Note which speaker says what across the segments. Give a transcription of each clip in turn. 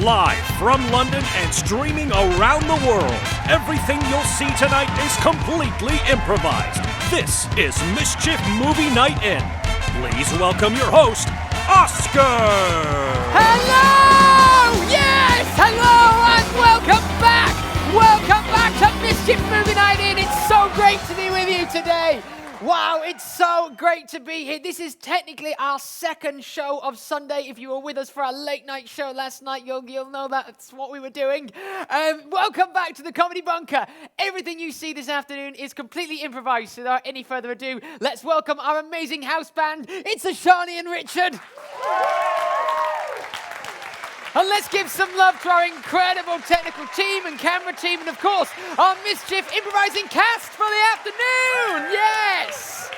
Speaker 1: Live from London and streaming around the world, everything you'll see tonight is completely improvised. This is Mischief Movie Night In. Please welcome your host, Oscar!
Speaker 2: Hello! Yes! Hello and welcome back! Welcome back to Mischief Movie Night In. It's so great to be with you today. Wow, it's so great to be here. This is technically our second show of Sunday. If you were with us for our late night show last night, you'll know that's what we were doing. Welcome back to the Comedy Bunker. Everything you see this afternoon is completely improvised. So without any further ado, let's welcome our amazing house band. It's Ashani and Richard. And let's give some love to our incredible technical team and camera team, and of course, our Mischief improvising cast for the afternoon. Yes!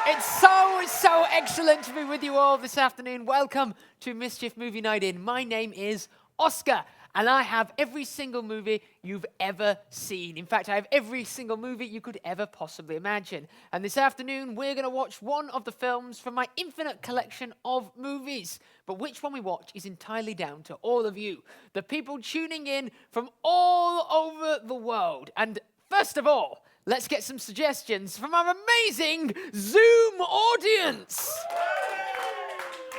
Speaker 2: It's so excellent to be with you all this afternoon. Welcome to Mischief Movie Night In. My name is Oscar, and I have every single movie you've ever seen. In fact, I have every single movie you could ever possibly imagine. And this afternoon, we're going to watch one of the films from my infinite collection of movies. But which one we watch is entirely down to all of you, the people tuning in from all over the world. And first of all, let's get some suggestions from our amazing Zoom audience.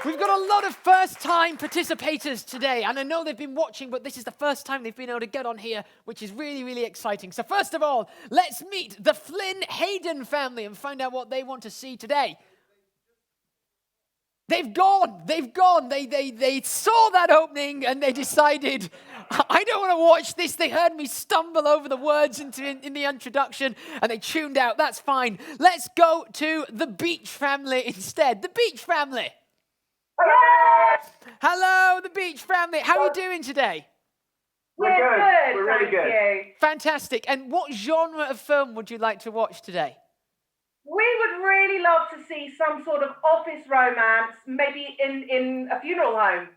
Speaker 2: We've got a lot of first-time participators today, and I know they've been watching, but this is the first time they've been able to get on here, which is really, really exciting. So first of all, let's meet the Flynn Hayden family and find out what they want to see today. They've gone. They saw that opening and they decided, I don't want to watch this. They heard me stumble over the words in the introduction and they tuned out. That's fine. Let's go to the Beach family instead. The Beach family. Hello, the Beach family. How are you doing today?
Speaker 3: We're good.
Speaker 4: We're really good.
Speaker 3: You.
Speaker 2: Fantastic. And what genre of film would you like to watch today?
Speaker 3: We would really love to see some sort of office romance, maybe in a funeral home.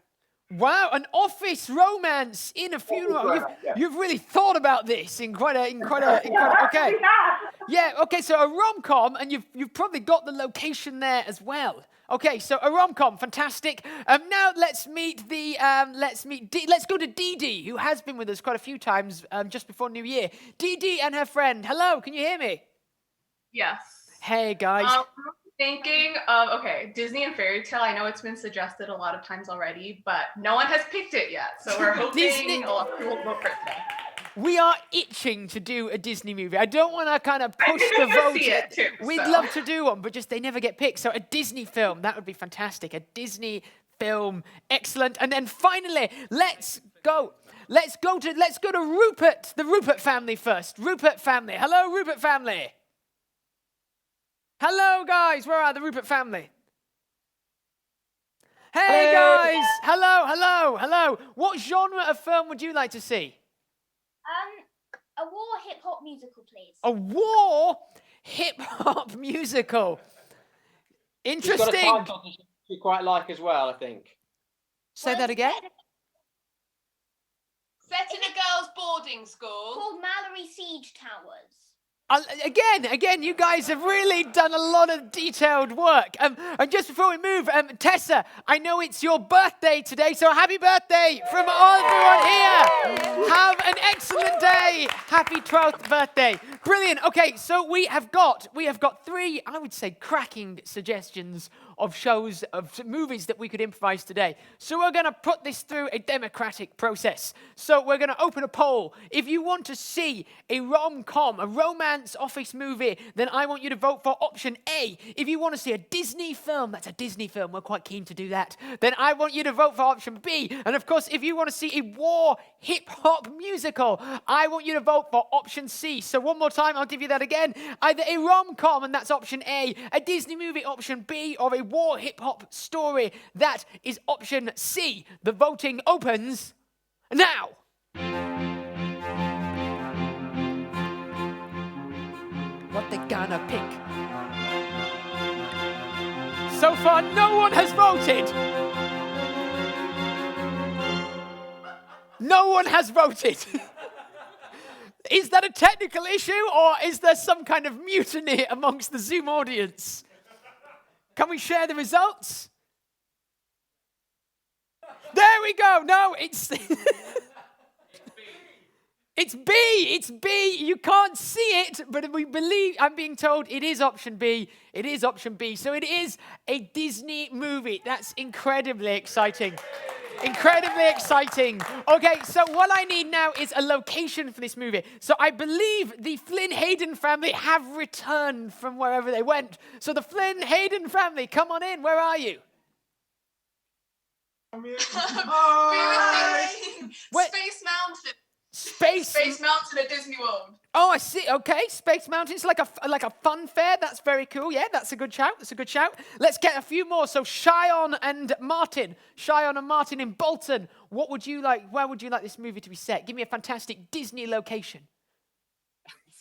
Speaker 2: Wow, an office romance in a funeral. You've really thought about this in quite a okay. Yeah, okay, so a rom-com, and you've probably got the location there as well. Okay, so a rom-com, fantastic. Now let's go to Dee Dee, who has been with us quite a few times just before New Year. Dee Dee and her friend. Hello, can you hear me?
Speaker 4: Yes.
Speaker 2: Hey guys.
Speaker 4: Thinking of Disney and fairy tale. I know it's been suggested a lot of times already, but no one has picked it yet. So we're hoping a lot of people will vote for it today.
Speaker 2: We are itching to do a Disney movie. I don't want to kind of push the vote. We'd love to do one, but just they never get picked. So a Disney film, that would be fantastic. A Disney film, excellent. And then finally, let's go to Rupert, the Rupert family first. Rupert family. Hello, Rupert family. Hello, guys. Where are the Rupert family? Hey, guys. Hello. What genre of film would you like to see?
Speaker 5: A war hip-hop musical, please.
Speaker 2: A war hip-hop musical. Interesting.
Speaker 6: She's got a title she quite like as well, I think.
Speaker 2: Say that again.
Speaker 7: Set in a girls' boarding school.
Speaker 5: Called Mallory Siege Towers.
Speaker 2: Again, you guys have really done a lot of detailed work. And just before we move, Tessa, I know it's your birthday today, so happy birthday from everyone here. Have an excellent day. Happy 12th birthday. Brilliant. Okay, so we have got three, I would say, cracking suggestions of shows, of movies that we could improvise today. So we're going to put this through a democratic process. So we're going to open a poll. If you want to see a rom-com, a romance office movie, then I want you to vote for option A. If you want to see a Disney film, that's a Disney film, we're quite keen to do that, then I want you to vote for option B. And of course, if you want to see a war hip-hop musical, I want you to vote for option C. So one more time, I'll give you that again. Either a rom-com, and that's option A, a Disney movie, option B, or a war hip-hop story, that is option C. The voting opens now. What they gonna pick? So far, no one has voted. No one has voted. Is that a technical issue, or is there some kind of mutiny amongst the Zoom audience? Can we share the results? we go. No, it's... It's B. It's B. You can't see it, but we believe, I'm being told it is option B. It is option B. So it is a Disney movie. That's incredibly exciting. Incredibly exciting. Okay, so what I need now is a location for this movie. So I believe the Flynn Hayden family have returned from wherever they went. So the Flynn Hayden family, come on in. Where are you?
Speaker 4: Space Mountain. Space Mountain at Disney World.
Speaker 2: Oh, I see. Okay, Space Mountain. It's like a fun fair. That's very cool. Yeah, that's a good shout. That's a good shout. Let's get a few more. So Cheyenne and Martin. Cheyenne and Martin in Bolton. What would you like? Where would you like this movie to be set? Give me a fantastic Disney location.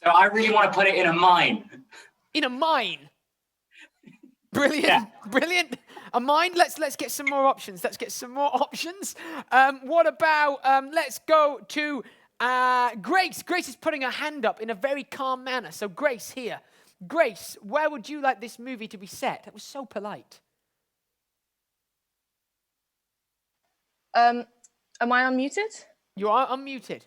Speaker 8: So I really want to put it in a mine.
Speaker 2: In a mine. Brilliant.
Speaker 8: Yeah.
Speaker 2: Brilliant. A mine. Let's get some more options. Let's get some more options. What about? Let's go to. Grace. Grace is putting her hand up in a very calm manner. So Grace here. Grace, where would you like this movie to be set? That was so polite.
Speaker 9: Am I unmuted?
Speaker 2: You are unmuted.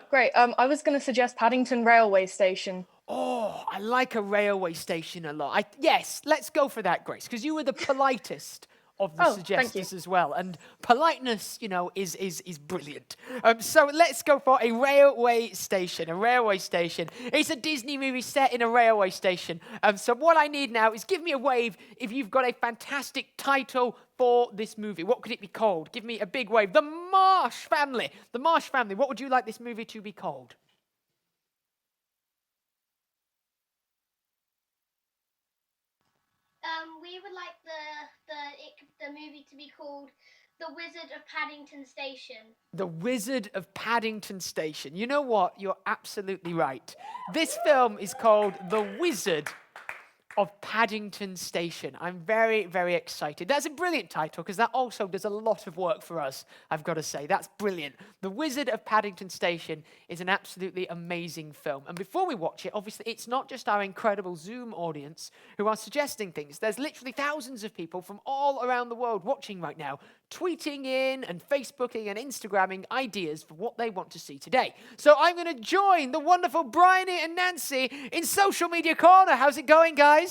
Speaker 9: Great. I was going to suggest Paddington Railway Station.
Speaker 2: Oh, I like a railway station a lot. Yes, let's go for that, Grace, because you were the politest of the suggestors as well. And politeness, you know, is brilliant. So let's go for a railway station. A railway station. It's a Disney movie set in a railway station. So what I need now is give me a wave if you've got a fantastic title for this movie. What could it be called? Give me a big wave. The Marsh Family. The Marsh Family. What would you like this movie to be called?
Speaker 5: We would like the movie to be called The Wizard of Paddington Station.
Speaker 2: The Wizard of Paddington Station. You know what? You're absolutely right. This film is called The Wizard of Paddington Station. I'm very, very excited. That's a brilliant title because that also does a lot of work for us, I've got to say. That's brilliant. The Wizard of Paddington Station is an absolutely amazing film. And before we watch it, obviously, it's not just our incredible Zoom audience who are suggesting things. There's literally thousands of people from all around the world watching right now, tweeting in and Facebooking and Instagramming ideas for what they want to see today. So I'm going to join the wonderful Bryony and Nancy in Social Media Corner. How's it going, guys?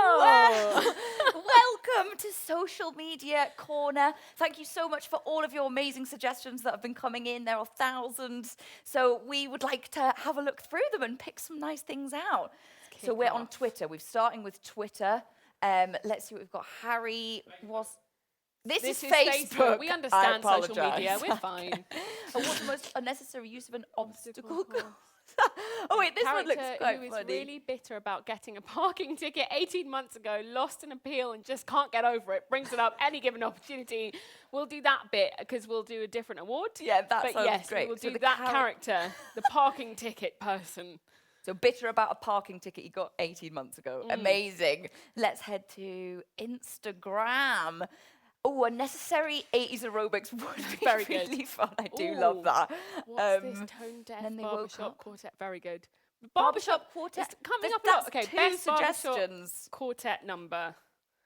Speaker 10: Hello! Welcome to Social Media Corner. Thank you so much for all of your amazing suggestions that have been coming in. There are thousands. So we would like to have a look through them and pick some nice things out. So we're on Twitter. We're starting with Twitter. Let's see what we've got. Harry was... This is Facebook.
Speaker 11: We understand social media. We're fine.
Speaker 10: What's the most unnecessary use of an obstacle course? Oh wait, this one looks quite funny.
Speaker 11: Who is really bitter about getting a parking ticket 18 months ago, lost an appeal and just can't get over it, brings it up any given opportunity. We'll do that bit because we'll do a different award.
Speaker 10: Yeah, that
Speaker 11: but
Speaker 10: sounds
Speaker 11: yes,
Speaker 10: great.
Speaker 11: We'll do that character, the parking ticket person.
Speaker 10: So bitter about a parking ticket you got 18 months ago. Amazing. Let's head to Instagram. Oh, unnecessary 80s aerobics would be
Speaker 11: very
Speaker 10: really
Speaker 11: good.
Speaker 10: fun. I do love that.
Speaker 11: What's this tone deaf barbershop quartet? Very good.
Speaker 10: Barbershop quartet
Speaker 11: coming up.
Speaker 10: That's
Speaker 11: okay,
Speaker 10: two
Speaker 11: best
Speaker 10: suggestions.
Speaker 11: Quartet number.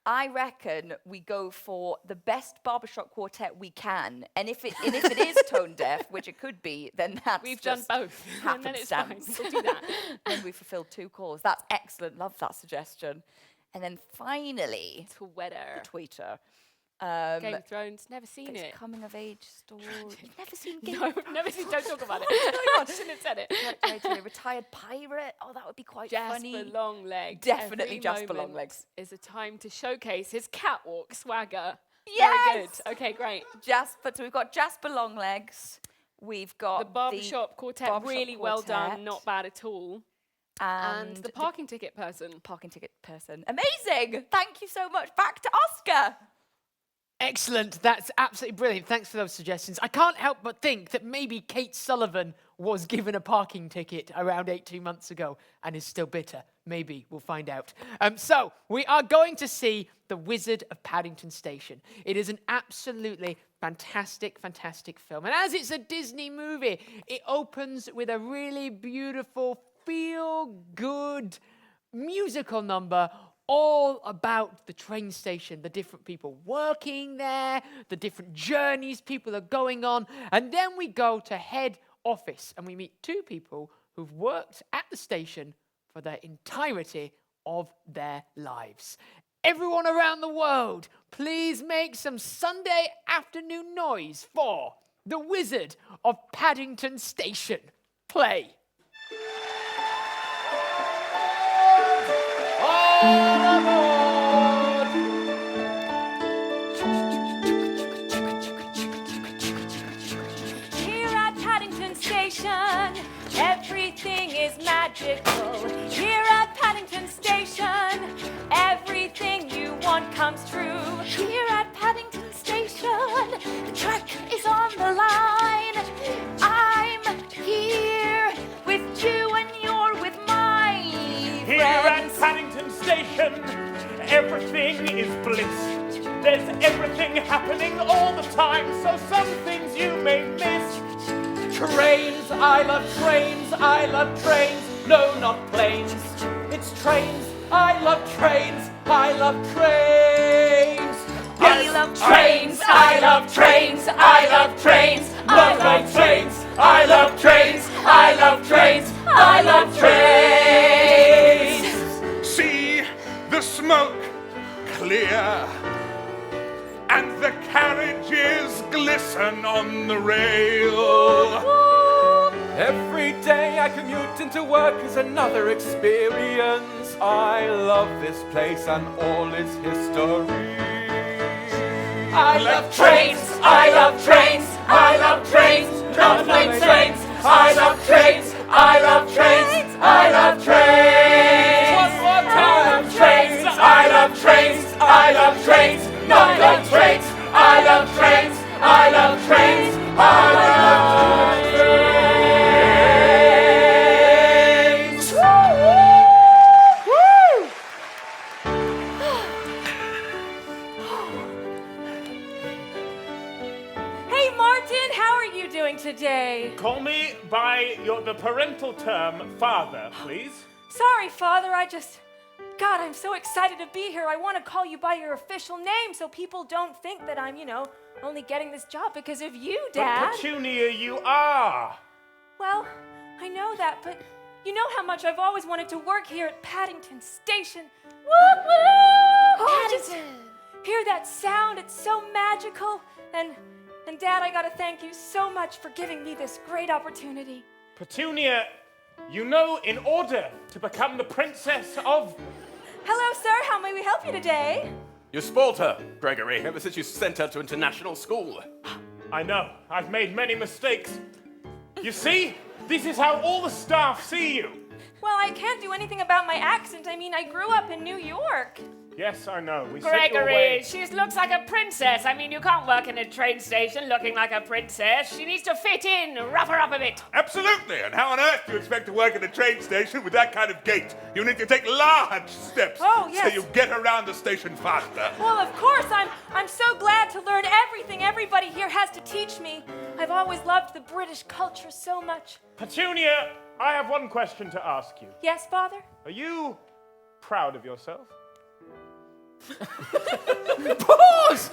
Speaker 10: I reckon we go for the best barbershop quartet we can, and if it is tone deaf, which it could be, then that's
Speaker 11: we've done both, and then it's fine. We'll do that.
Speaker 10: Then we fulfilled two calls. That's excellent. Love that suggestion. And then finally, Twitter.
Speaker 11: Game of Thrones, never seen it.
Speaker 10: Coming of age story. You've never seen
Speaker 11: Game of Thrones? No, never seen. Don't talk about it. I shouldn't have said it.
Speaker 10: Retired pirate. Oh, that would be quite funny.
Speaker 11: Jasper Longlegs.
Speaker 10: Definitely Jasper Longlegs.
Speaker 11: Is a time to showcase his catwalk swagger.
Speaker 10: Yes.
Speaker 11: Very good. Okay, great.
Speaker 10: Jasper. So we've got Jasper Longlegs. We've got
Speaker 11: the barbershop quartet.
Speaker 10: Barbershop
Speaker 11: really well done. Not bad at all. And the parking ticket person.
Speaker 10: Amazing. Thank you so much. Back to Oscar.
Speaker 2: Excellent. That's absolutely brilliant. Thanks for those suggestions. I can't help but think that maybe Kate Sullivan was given a parking ticket around 18 months ago and is still bitter. Maybe. We'll find out. So we are going to see The Wizard of Paddington Station. It is an absolutely fantastic, fantastic film. And as it's a Disney movie, it opens with a really beautiful, feel-good musical number all about the train station, the different people working there, the different journeys people are going on. And then we go to head office and we meet two people who've worked at the station for the entirety of their lives. Everyone around the world, please make some Sunday afternoon noise for the Wizard of Paddington Station. Play. All aboard!
Speaker 11: Here at Paddington Station, everything is magical. Here at Paddington Station, everything you want comes true.
Speaker 10: Here at Paddington Station, the track is on the line. I'm here with you and you're with my
Speaker 1: Here
Speaker 10: friends.
Speaker 1: at Paddington Station, everything is bliss. There's everything happening all the time, so some things you may miss.
Speaker 6: Trains, I love trains, I love trains. No, not planes. It's trains, I love trains, I love trains.
Speaker 11: I love trains, I love trains, I love trains,
Speaker 6: I love trains, I love trains, I love trains, I love trains.
Speaker 12: See the smoke clear, and the carriages glisten on the rail.
Speaker 6: Every day I commute into work is another experience. I love this place and all its history. I love trains, I love trains, I love trains, not like trains. I love trains, I love trains, I love trains. One more time. I love trains, I love trains, not like trains. I love trains, I love trains, I love trains.
Speaker 11: Hey Martin, how are you doing today?
Speaker 1: Call me by the parental term, father, please.
Speaker 11: Sorry, Father, God, I'm so excited to be here. I want to call you by your official name so people don't think that I'm, only getting this job because of you, Dad.
Speaker 1: But Petunia, you are.
Speaker 11: Well, I know that, but you know how much I've always wanted to work here at Paddington Station. Woo woo! Oh, just hear that sound. It's so magical. And Dad, I gotta thank you so much for giving me this great opportunity.
Speaker 1: Petunia, in order to become the princess of...
Speaker 11: Hello, sir. How may we help you today?
Speaker 13: You spoiled her, Gregory, ever since you sent her to international school.
Speaker 1: I know. I've made many mistakes. You see? This is how all the staff see you.
Speaker 11: Well, I can't do anything about my accent. I mean, I grew up in New York.
Speaker 1: Yes, I know. We sent you away.
Speaker 14: Gregory, she looks like a princess. I mean, you can't work in a train station looking like a princess. She needs to fit in, rough her up a bit.
Speaker 12: Absolutely. And how on earth do you expect to work in a train station with that kind of gait? You need to take large steps.
Speaker 11: Oh, yes.
Speaker 12: So you get around the station faster.
Speaker 11: Well, of course. I'm so glad to learn everything everybody here has to teach me. I've always loved the British culture so much.
Speaker 1: Petunia, I have one question to ask you.
Speaker 11: Yes, Father?
Speaker 1: Are you proud of yourself?
Speaker 2: Pause!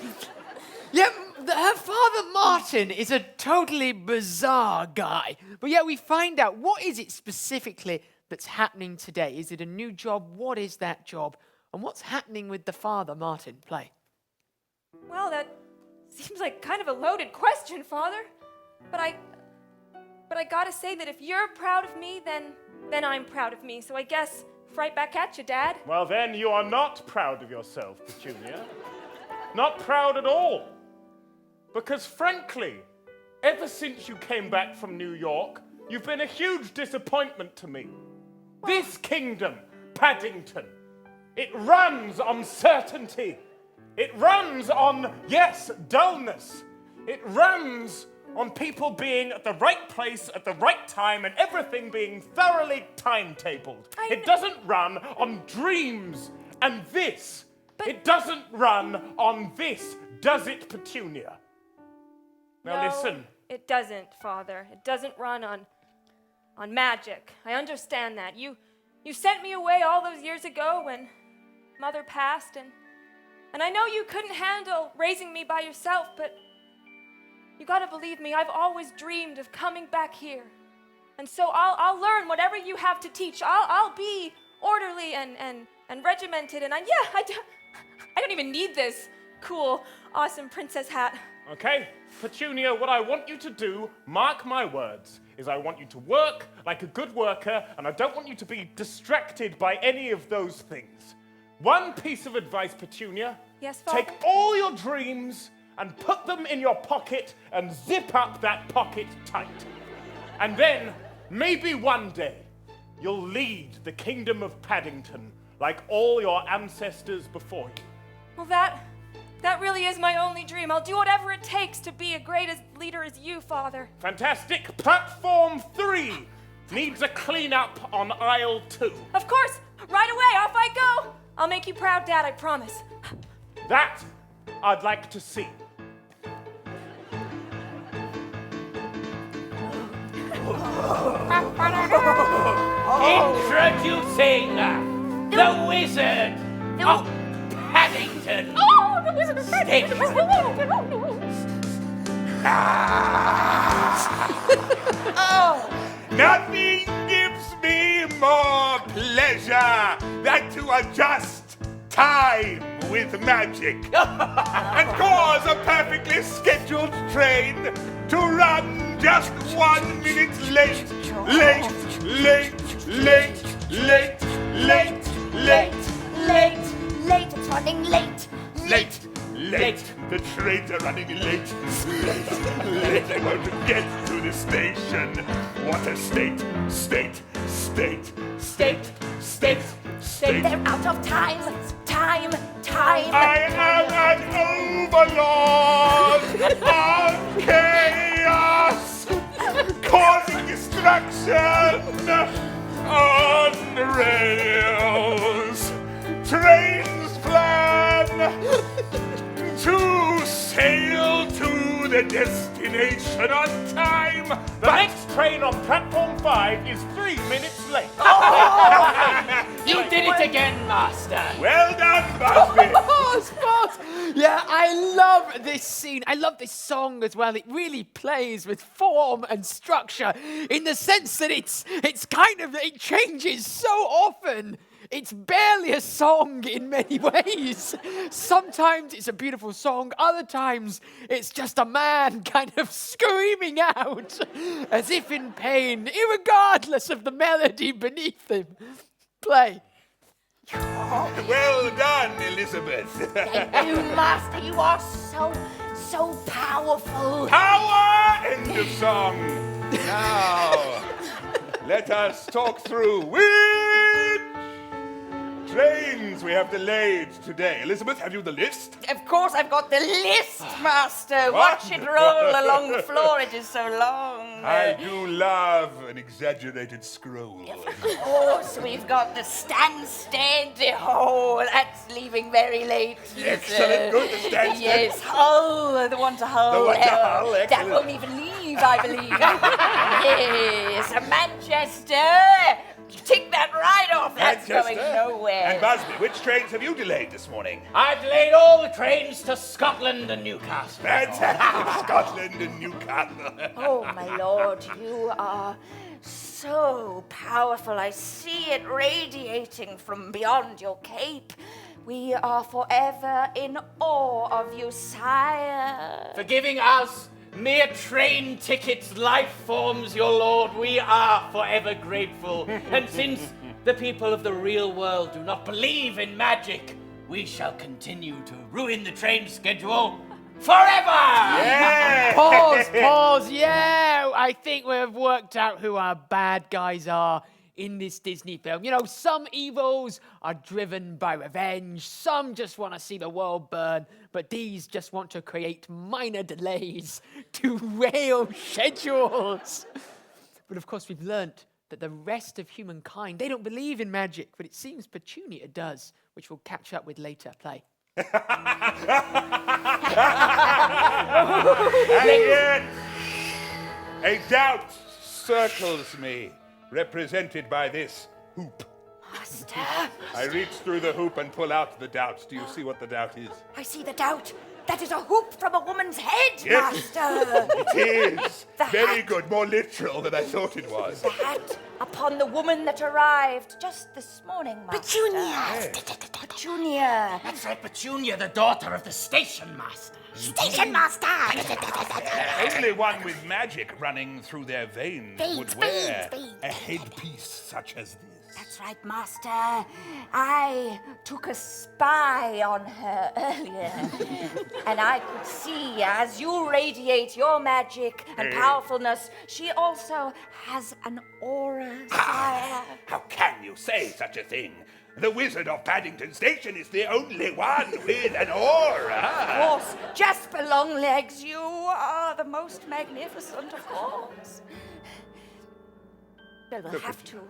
Speaker 2: Yeah, her father Martin is a totally bizarre guy. But yeah, we find out what is it specifically that's happening today. Is it a new job? What is that job? And what's happening with the father Martin? Play.
Speaker 11: Well, that seems like kind of a loaded question, Father. But I gotta say that if you're proud of me, then I'm proud of me. So I guess right back at you, Dad.
Speaker 1: Well, then you are not proud of yourself, Petunia. Not proud at all. Because frankly, ever since you came back from New York, you've been a huge disappointment to me. This kingdom, Paddington, it runs on certainty. It runs on, yes, dullness. It runs on people being at the right place at the right time and everything being thoroughly timetabled. It doesn't run on dreams and this. It doesn't run on this, does it, Petunia? Now
Speaker 11: No,
Speaker 1: listen.
Speaker 11: It doesn't, Father. It doesn't run on magic. I understand that. You sent me away all those years ago Mother passed, and I know you couldn't handle raising me by yourself, but you gotta believe me, I've always dreamed of coming back here. And so I'll learn whatever you have to teach. I'll be orderly and regimented, and I don't even need this cool, awesome princess hat.
Speaker 15: Okay, Petunia, what I want you to do, mark my words, is I want you to work like a good worker, and I don't want you to be distracted by any of those things. One piece of advice, Petunia.
Speaker 11: Yes, Father?
Speaker 15: Take all your dreams and put them in your pocket and zip up that pocket tight. And then, maybe one day, you'll lead the kingdom of Paddington like all your ancestors before you.
Speaker 11: Well, that really is my only dream. I'll do whatever it takes to be a great leader as you, Father.
Speaker 15: Fantastic. Platform 3 needs a cleanup on aisle 2.
Speaker 11: Of course. Right away. Off I go. I'll make you proud, Dad, I promise.
Speaker 15: That I'd like to see.
Speaker 16: Introducing the Wizard of Paddington.
Speaker 11: Oh, the Wizard of Paddington.
Speaker 12: Nothing gives me more pleasure than to adjust time with magic and cause a perfectly scheduled train to run just 1 minute late.
Speaker 10: It's running late.
Speaker 12: Late. The trains are running late. Late. I'm going to get to the station. What a state.
Speaker 10: They're out of time.
Speaker 12: I am an overlord of chaos, causing destruction on rails. Trains plan to sail to the destination on time.
Speaker 15: The next train on platform 5 is 3 minutes late.
Speaker 2: You did it again, Master.
Speaker 12: Well done, Busby.
Speaker 2: Yeah, I love this scene. I love this song as well. It really plays with form and structure in the sense that it changes so often. It's barely a song in many ways. Sometimes it's a beautiful song. Other times it's just a man kind of screaming out as if in pain, irregardless of the melody beneath him. Play.
Speaker 12: Well done, Elizabeth.
Speaker 10: Thank you, Master. You are so powerful.
Speaker 12: Power! End of song. Now, let us talk through which trains we have delayed today. Elizabeth, have you the list?
Speaker 10: Of course, I've got the list, Master. Watch it roll along the floor. It is so long.
Speaker 12: I do love an exaggerated scroll.
Speaker 10: Of course, we've got the Stansted. Oh, that's leaving very late.
Speaker 12: Excellent. Good, the Stansted.
Speaker 10: Yes, Hull, the one to Hull.
Speaker 12: The one to Hull,
Speaker 10: That
Speaker 12: excellent.
Speaker 10: won't even leave, I believe. Yes, Manchester. Tick that right off. That's going nowhere.
Speaker 12: And Busby, which trains have you delayed this morning?
Speaker 16: I delayed all the trains to Scotland and Newcastle.
Speaker 12: Fantastic. Scotland and Newcastle.
Speaker 10: Oh, my lord, you are so powerful. I see it radiating from beyond your cape. We are forever in awe of you, sire.
Speaker 16: For giving us mere train tickets, life forms, your lord, we are forever grateful. And since the people of the real world do not believe in magic, we shall continue to ruin the train schedule forever!
Speaker 12: Yeah.
Speaker 2: Pause. Yeah, I think we've worked out who our bad guys are in this Disney film. You know, some evils are driven by revenge, some just want to see the world burn, but these just want to create minor delays to rail schedules. But of course, we've learnt that the rest of humankind, they don't believe in magic, but it seems Petunia does, which we'll catch up with later. Play.
Speaker 12: And yet, a doubt circles me, represented by this hoop.
Speaker 10: Master,
Speaker 12: I reach through the hoop and pull out the doubt. Do you see what the doubt is?
Speaker 10: I see the doubt. That is a hoop from a woman's head,
Speaker 12: Yes.
Speaker 10: Master.
Speaker 12: It is.
Speaker 10: The
Speaker 12: Very
Speaker 10: hat.
Speaker 12: good. More literal than I thought it was.
Speaker 10: The hat upon the woman that arrived just this morning, Master.
Speaker 16: Petunia.
Speaker 10: Petunia.
Speaker 16: That's right, Petunia, the daughter of the station master.
Speaker 10: Station Master.
Speaker 12: Only one with magic running through their veins would wear
Speaker 10: veins.
Speaker 12: a headpiece such as this.
Speaker 10: That's right, Master. I took a spy on her earlier, and I could see as you radiate your magic and powerfulness, she also has an aura, sire.
Speaker 12: How can you say such a thing? The Wizard of Paddington Station is the only one with an aura.
Speaker 10: Of course, Jasper Longlegs, you are the most magnificent, of course. Well, we'll have to.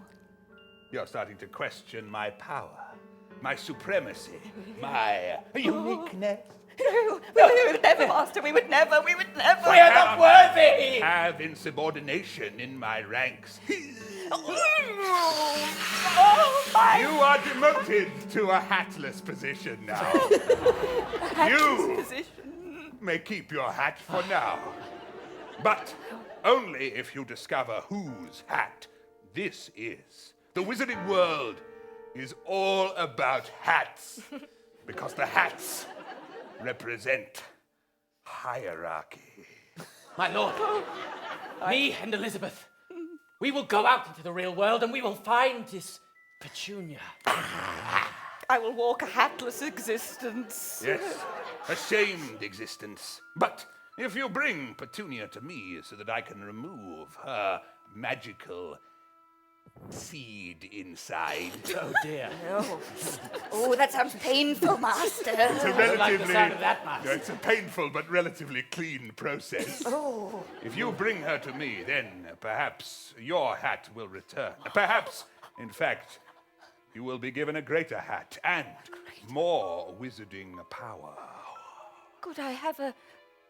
Speaker 12: You're starting to question my power, my supremacy, my uniqueness.
Speaker 10: We would never, Master, we would never.
Speaker 16: We are not worthy!
Speaker 12: Have insubordination in my ranks. You are demoted to a hatless position now. You may keep your hat for now, but only if you discover whose hat this is. The wizarding world is all about hats, because the hats represent hierarchy.
Speaker 16: My lord, me and Elizabeth, we will go out into the real world and we will find this Petunia.
Speaker 10: I will walk a hatless existence.
Speaker 12: Yes, a shamed existence. But if you bring Petunia to me so that I can remove her magical seed inside.
Speaker 16: Oh dear.
Speaker 10: No. Oh, that sounds painful, Master.
Speaker 12: It's a relatively,
Speaker 16: like the sound of that, Master.
Speaker 12: It's a painful but relatively clean process.
Speaker 10: Oh.
Speaker 12: If you bring her to me, then perhaps your hat will return. Perhaps, in fact, you will be given a greater hat and more wizarding power.
Speaker 10: Could I have a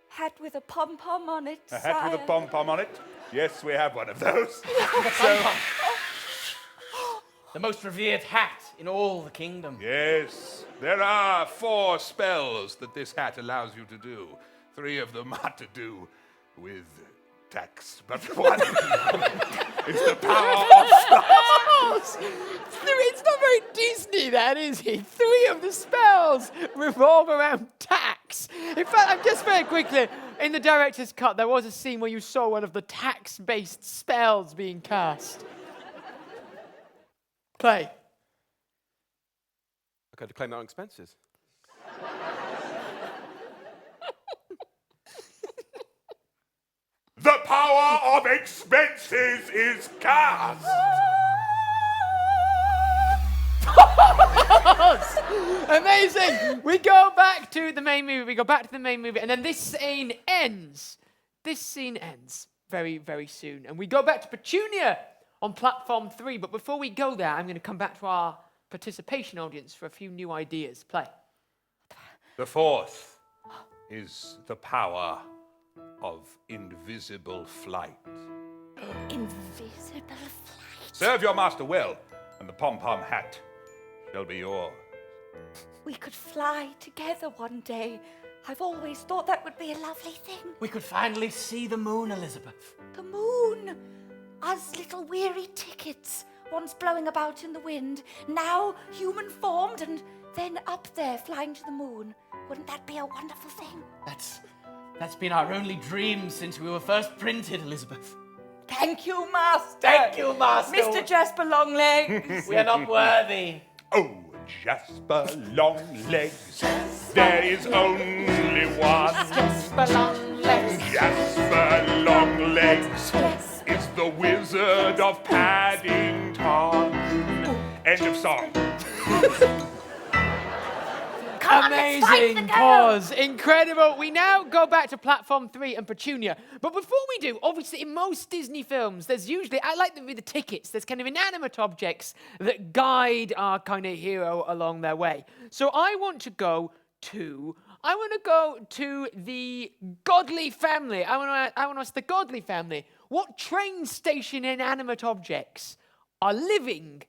Speaker 10: hat with a pom-pom on it,
Speaker 12: A hat with a
Speaker 10: sire?
Speaker 12: pom-pom on it? Yes, we have one of those.
Speaker 16: The most revered hat in all the kingdom.
Speaker 12: Yes, there are 4 spells that this hat allows you to do. 3 of them are to do with tax, but one is the power of stars.
Speaker 2: It's not very Disney, that, is it? 3 of the spells revolve around tax. In fact, just very quickly, in the director's cut, there was a scene where you saw one of the tax-based spells being cast. Play.
Speaker 13: Okay, to claim their own expenses.
Speaker 12: The power of expenses is cast.
Speaker 2: Amazing! We go back to the main movie. And then this scene ends. Very, very soon. And we go back to Petunia on platform 3. But before we go there, I'm going to come back to our participation audience for a few new ideas. Play.
Speaker 12: The 4th is the power of invisible flight.
Speaker 10: Invisible flight.
Speaker 12: Serve your master well, and the pom-pom hat shall be yours.
Speaker 10: We could fly together one day. I've always thought that would be a lovely thing.
Speaker 16: We could finally see the moon, Elizabeth.
Speaker 10: The moon. Us little weary tickets, once blowing about in the wind, now human-formed and then up there flying to the moon. Wouldn't that be a wonderful thing?
Speaker 16: That's been our only dream since we were first printed, Elizabeth.
Speaker 10: Thank you, Master.
Speaker 16: Thank you, Master.
Speaker 10: Mr. Jasper Longlegs.
Speaker 16: We are not worthy.
Speaker 12: Oh, Jasper Longlegs, there is only one.
Speaker 10: Jasper Longlegs.
Speaker 12: Jasper Longlegs is the Wizard of Paddington. End of song.
Speaker 2: Amazing pause. Incredible. We now go back to platform 3 and Petunia. But before we do, obviously in most Disney films, there's usually, I like them with the tickets, there's kind of inanimate objects that guide our kind of hero along their way. So I want to go to the Godly family. I want to ask the Godly family, what train station inanimate objects are living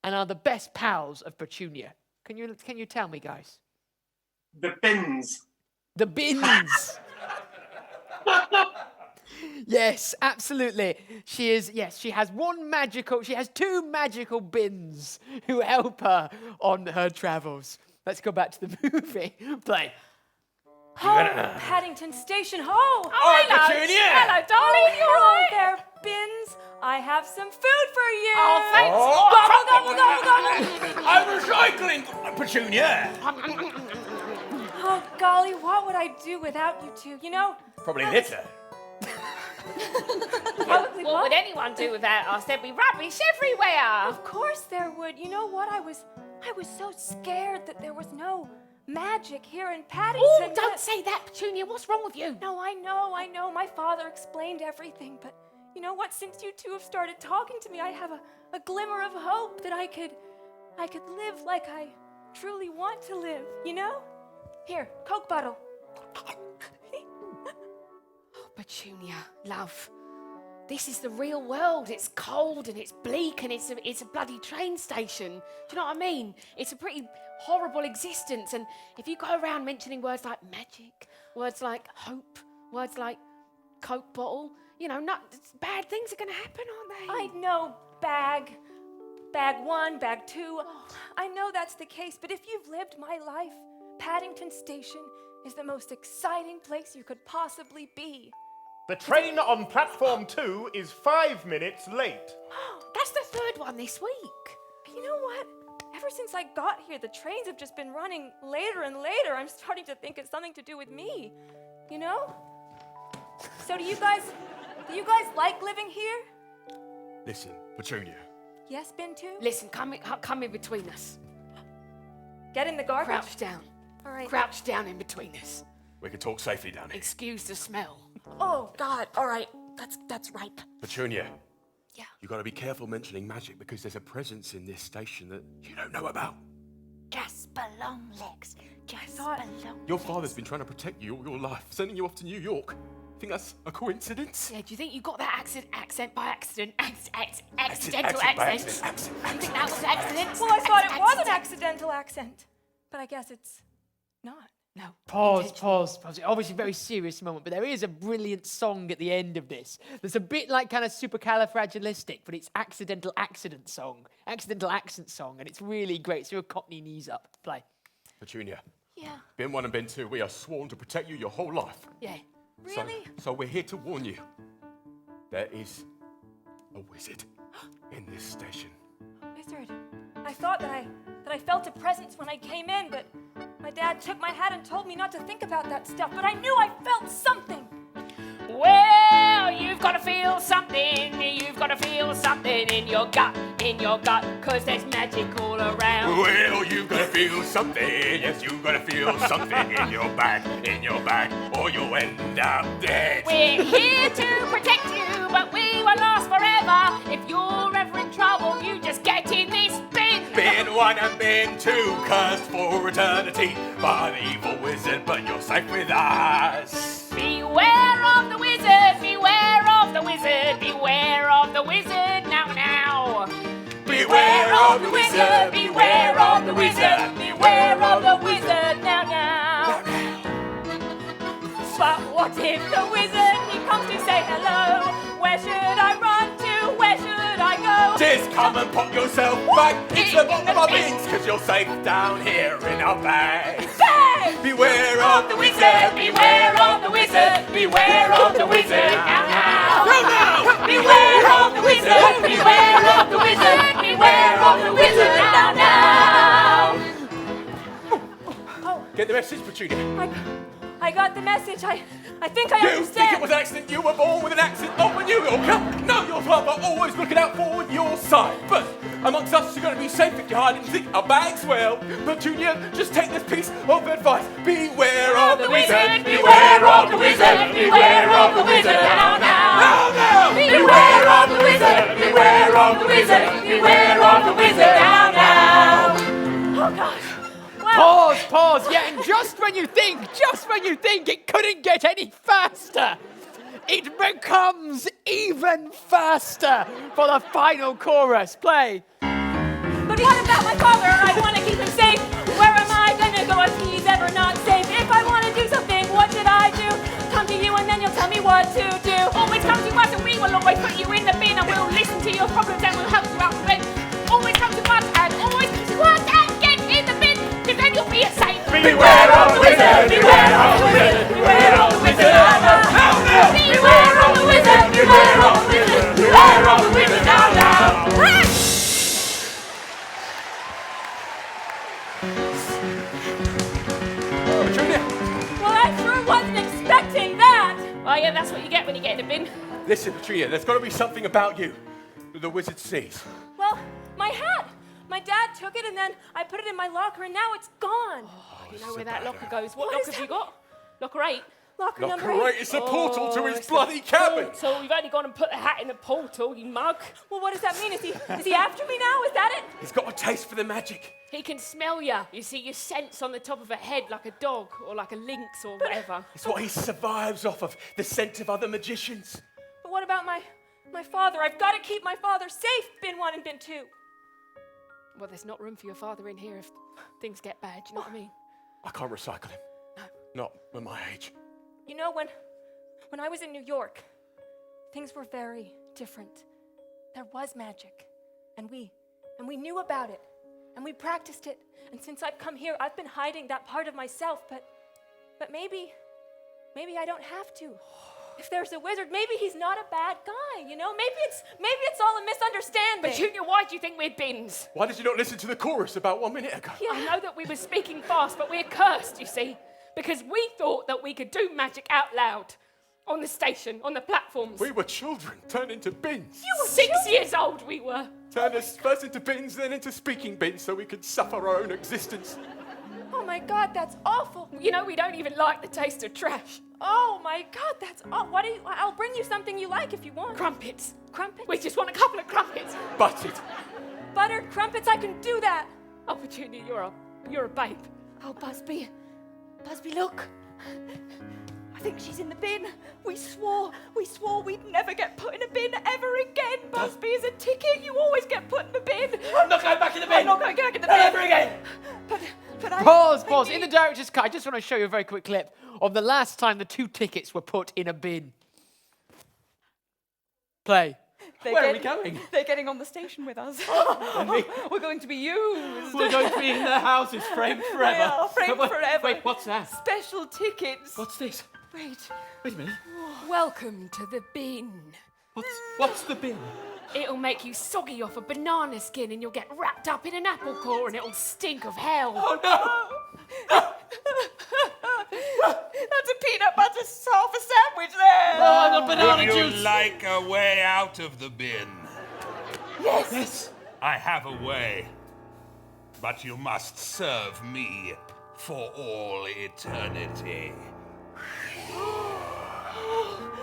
Speaker 2: and are the best pals of Petunia? Can you tell me, guys?
Speaker 17: The bins.
Speaker 2: The bins. Yes, absolutely. She is. Yes, she has two magical bins who help her on her travels. Let's go back to the movie. Play.
Speaker 11: Paddington Station.
Speaker 16: All right,
Speaker 11: hello.
Speaker 16: Petunia.
Speaker 11: Hello, darling. You all right? There, bins. I have some food for you.
Speaker 14: Oh, thanks.
Speaker 16: I'm recycling, Petunia.
Speaker 11: Oh, golly, what would I do without you two? You know?
Speaker 16: Probably litter.
Speaker 14: What would anyone do without us? There'd be rubbish everywhere.
Speaker 11: Of course there would. You know what? I was so scared that there was no magic here in Paddington.
Speaker 14: Oh, don't say that, Petunia. What's wrong with you?
Speaker 11: No, I know. My father explained everything, but you know what? Since you two have started talking to me, I have a glimmer of hope that I could live like I truly want to live, you know? Here, Coke bottle.
Speaker 14: Petunia, love. This is the real world. It's cold and it's bleak and it's a bloody train station. Do you know what I mean? It's a pretty horrible existence. And if you go around mentioning words like magic, words like hope, words like Coke bottle, you know, bad things are going to happen, aren't they?
Speaker 11: I know, bag 1, bag 2. I know that's the case, but if you've lived my life, Paddington Station is the most exciting place you could possibly be.
Speaker 15: The train on platform 2 is 5 minutes late.
Speaker 14: That's the third one this week.
Speaker 11: You know what? Ever since I got here, the trains have just been running later and later. I'm starting to think it's something to do with me. You know? So do you guys like living here?
Speaker 13: Listen, Petunia.
Speaker 11: Yes, Ben too?
Speaker 14: Listen, come in between us.
Speaker 11: Get in the garbage?
Speaker 14: Crouch down.
Speaker 11: All right.
Speaker 14: Crouch down in between us.
Speaker 13: We can talk safely down here.
Speaker 14: Excuse the smell.
Speaker 11: Oh, God. All right. That's right.
Speaker 13: Petunia.
Speaker 14: Yeah.
Speaker 13: You got to be careful mentioning magic because there's a presence in this station that you don't know about.
Speaker 10: Jasper Longlegs. Jasper Longlegs.
Speaker 13: Your father's been trying to protect you all your life, sending you off to New York. Think that's a coincidence?
Speaker 14: Yeah, do you think you got that accent by accident? Accidental
Speaker 13: Accent
Speaker 14: accent?
Speaker 13: by accident.
Speaker 14: Do you think that was an accident?
Speaker 11: Well, I thought it was an accidental accent. But I guess it's not.
Speaker 14: No.
Speaker 2: Pause. Obviously a very serious moment, but there is a brilliant song at the end of this. There's a bit like kind of supercalifragilistic, but it's accidental accent song, and it's really great. So your Cockney knees up. Play.
Speaker 13: Petunia.
Speaker 11: Yeah.
Speaker 13: Ben 1 and Ben 2, we are sworn to protect you your whole life.
Speaker 14: Yeah.
Speaker 11: Really?
Speaker 13: So we're here to warn you. There is a wizard in this station.
Speaker 11: Wizard. I thought that I felt a presence when I came in, but my dad took my hat and told me not to think about that stuff, but I knew I felt something.
Speaker 14: Well, you've got to feel something. You've got to feel something in your gut, because there's magic all around.
Speaker 12: Well, you've got to feel something. Yes, you've got to feel something in your back, or you'll end up dead.
Speaker 14: We're here to protect you, but we won't last forever. If you're ever in trouble, you just get in this bin.
Speaker 12: Ben 1 and Ben 2, cursed for eternity by the evil wizard, but you're safe with us.
Speaker 14: Beware of the wizard, beware of the wizard, beware of the wizard now.
Speaker 12: Beware of the wizard,
Speaker 14: beware of the wizard, beware of the wizard now.
Speaker 11: But what if the wizard, he comes to say hello? Where should I run to? Where should I go?
Speaker 12: Just come and pop yourself back into the bottom of our bins, cause you're safe down here in our bags.
Speaker 11: Bang!
Speaker 12: Beware of the wizard,
Speaker 14: beware of the wizard, beware of the wizard now.
Speaker 12: Beware of the wizard,
Speaker 14: beware of the wizard, beware of the wizard now.
Speaker 13: Get the message, Petunia.
Speaker 11: I got the message. I think I
Speaker 13: You
Speaker 11: understand.
Speaker 13: think it was an accident? You were born with an accent of a New Yorker. No, your father always looking out for your side. But amongst us, you're going to be safe if you hide and think our bags well. Petunia, just take this piece of advice. Beware of the wizard.
Speaker 14: Beware of the wizard, beware of the wizard now. Beware of the wizard, beware of the wizard, beware of the wizard now.
Speaker 11: Oh gosh. Wow.
Speaker 2: Pause. Yeah, and just when you think it couldn't get any faster, it becomes even faster for the final chorus. Play.
Speaker 11: But But what about my father? I want to keep him safe. Where am I going to go if he's ever not safe? If I want to do something, what should I do? Come to you and then you'll tell me what to do. Always come to us and we will always put you in the bin and we'll listen to your problems and we'll help you out of it. Always come to us and always come to us and get in the bin, because then you'll be safe.
Speaker 12: Beware of the wizard! Beware of the wizard! Beware of the wizard!
Speaker 11: Beware of the wizard! Beware of the wizard! Beware of the wizard! Now, now! Well, I sure wasn't expecting that.
Speaker 14: Oh yeah, that's what you get when you get in a bin.
Speaker 13: Listen, Petunia, there's got to be something about you that the wizard sees.
Speaker 11: Well, my hat. My dad took it and then I put it in my locker and now it's gone.
Speaker 14: Oh, you know where that locker goes. What
Speaker 11: What
Speaker 14: locker
Speaker 11: is
Speaker 14: have you got? Locker 8.
Speaker 11: Locker number
Speaker 13: Locker
Speaker 11: 8.
Speaker 13: eight, it's a portal to his
Speaker 14: it's
Speaker 13: bloody
Speaker 14: the
Speaker 13: cabin.
Speaker 14: Portal. You've only gone and put the hat in the portal, you mug.
Speaker 11: Well, what does that mean? Is he after me now? Is that it?
Speaker 13: He's got a taste for the magic.
Speaker 14: He can smell you. You see your scents on the top of a head like a dog or like a lynx or whatever.
Speaker 13: It's what he survives off of, the scent of other magicians.
Speaker 11: But what about my father? I've got to keep my father safe, bin 1 and bin 2.
Speaker 14: Well, there's not room for your father in here if things get bad, do you know what I mean?
Speaker 13: I can't recycle him. No. Not at my age.
Speaker 11: You know, when I was in New York, things were very different. There was magic, and we knew about it, and we practiced it. And since I've come here, I've been hiding that part of myself, but maybe I don't have to. If there's a wizard, maybe he's not a bad guy, you know? Maybe it's all a misunderstanding.
Speaker 14: But Junior, why do you think we're bins?
Speaker 13: Why did you not listen to the chorus about 1 minute ago?
Speaker 14: Yeah. I know that we were speaking fast, but we're cursed, you see. Because we thought that we could do magic out loud. On the station, on the platforms.
Speaker 13: We were children turned into bins.
Speaker 14: You were 6 years old, we were.
Speaker 13: Turned us first into bins, then into speaking bins so we could suffer our own existence.
Speaker 11: Oh my God, that's awful.
Speaker 14: You know, we don't even like the taste of trash.
Speaker 11: Oh my God, that's awful. I'll bring you something you like if you want.
Speaker 14: Crumpets.
Speaker 11: Crumpets?
Speaker 14: We just want a couple of crumpets.
Speaker 13: Buttered.
Speaker 11: Buttered crumpets, I can do that.
Speaker 14: Oh, Petunia, you're a babe.
Speaker 10: Oh, Busby, look. I think she's in the bin. We swore we'd never get put in a bin ever again. Busby is a ticket. You always get put in the bin.
Speaker 16: I'm not going back in the bin.
Speaker 10: I'm not going back in the
Speaker 16: Not
Speaker 10: bin.
Speaker 16: ever again.
Speaker 10: But I
Speaker 2: Pause. In the director's cut, I just want to show you a very quick clip of the last time the 2 tickets were put in a bin. Play.
Speaker 16: Where are we going?
Speaker 10: They're getting on the station with us. We're going to be used.
Speaker 16: We're going to be in their houses, framed forever.
Speaker 10: They are framed forever.
Speaker 16: Wait, what's that?
Speaker 10: Special tickets.
Speaker 16: What's this?
Speaker 10: Wait.
Speaker 16: Wait a minute.
Speaker 14: Welcome to the bin.
Speaker 16: What's the bin?
Speaker 14: It'll make you soggy off a banana skin and you'll get wrapped up in an apple core and it'll stink of hell.
Speaker 16: Oh no!
Speaker 10: That's a peanut butter half a sandwich there.
Speaker 16: Oh, I got banana
Speaker 12: Would you
Speaker 16: juice.
Speaker 12: like a way out of the bin?
Speaker 10: Yes.
Speaker 12: I have a way. But you must serve me for all eternity.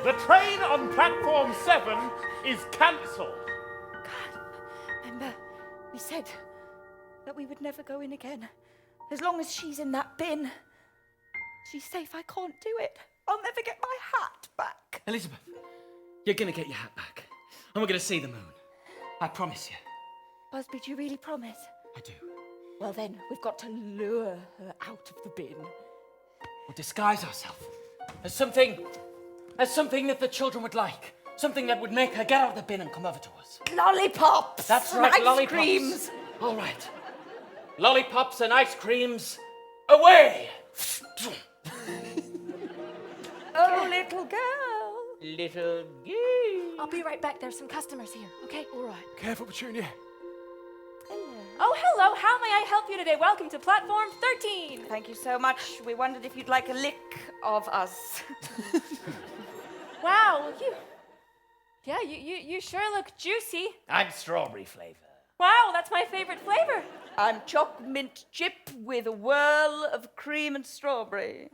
Speaker 15: The train on platform 7 is cancelled.
Speaker 10: Remember, we said that we would never go in again. As long as she's in that bin, she's safe. I can't do it. I'll never get my hat back.
Speaker 16: Elizabeth, you're going to get your hat back. And we're going to see the moon. I promise you.
Speaker 10: Busby, do you really promise?
Speaker 16: I do.
Speaker 10: Well then, we've got to lure her out of the bin.
Speaker 16: We'll disguise ourselves as something that the children would like. Something that would make her get out of the bin and come over to us.
Speaker 10: Lollipops!
Speaker 16: That's right,
Speaker 10: Ice
Speaker 16: lollipops.
Speaker 10: creams!
Speaker 16: All right. Lollipops and ice creams, away!
Speaker 10: Oh, little girl.
Speaker 16: Little girl.
Speaker 11: I'll be right back. There's some customers here, okay?
Speaker 14: All right.
Speaker 13: Careful, Petunia.
Speaker 11: Oh, hello. How may I help you today? Welcome to platform 13.
Speaker 10: Thank you so much. We wondered if you'd like a lick of us.
Speaker 11: Wow, you sure look juicy.
Speaker 16: I'm strawberry flavour.
Speaker 11: Wow, that's my favorite flavor.
Speaker 10: I'm choc mint chip with a whirl of cream and strawberry.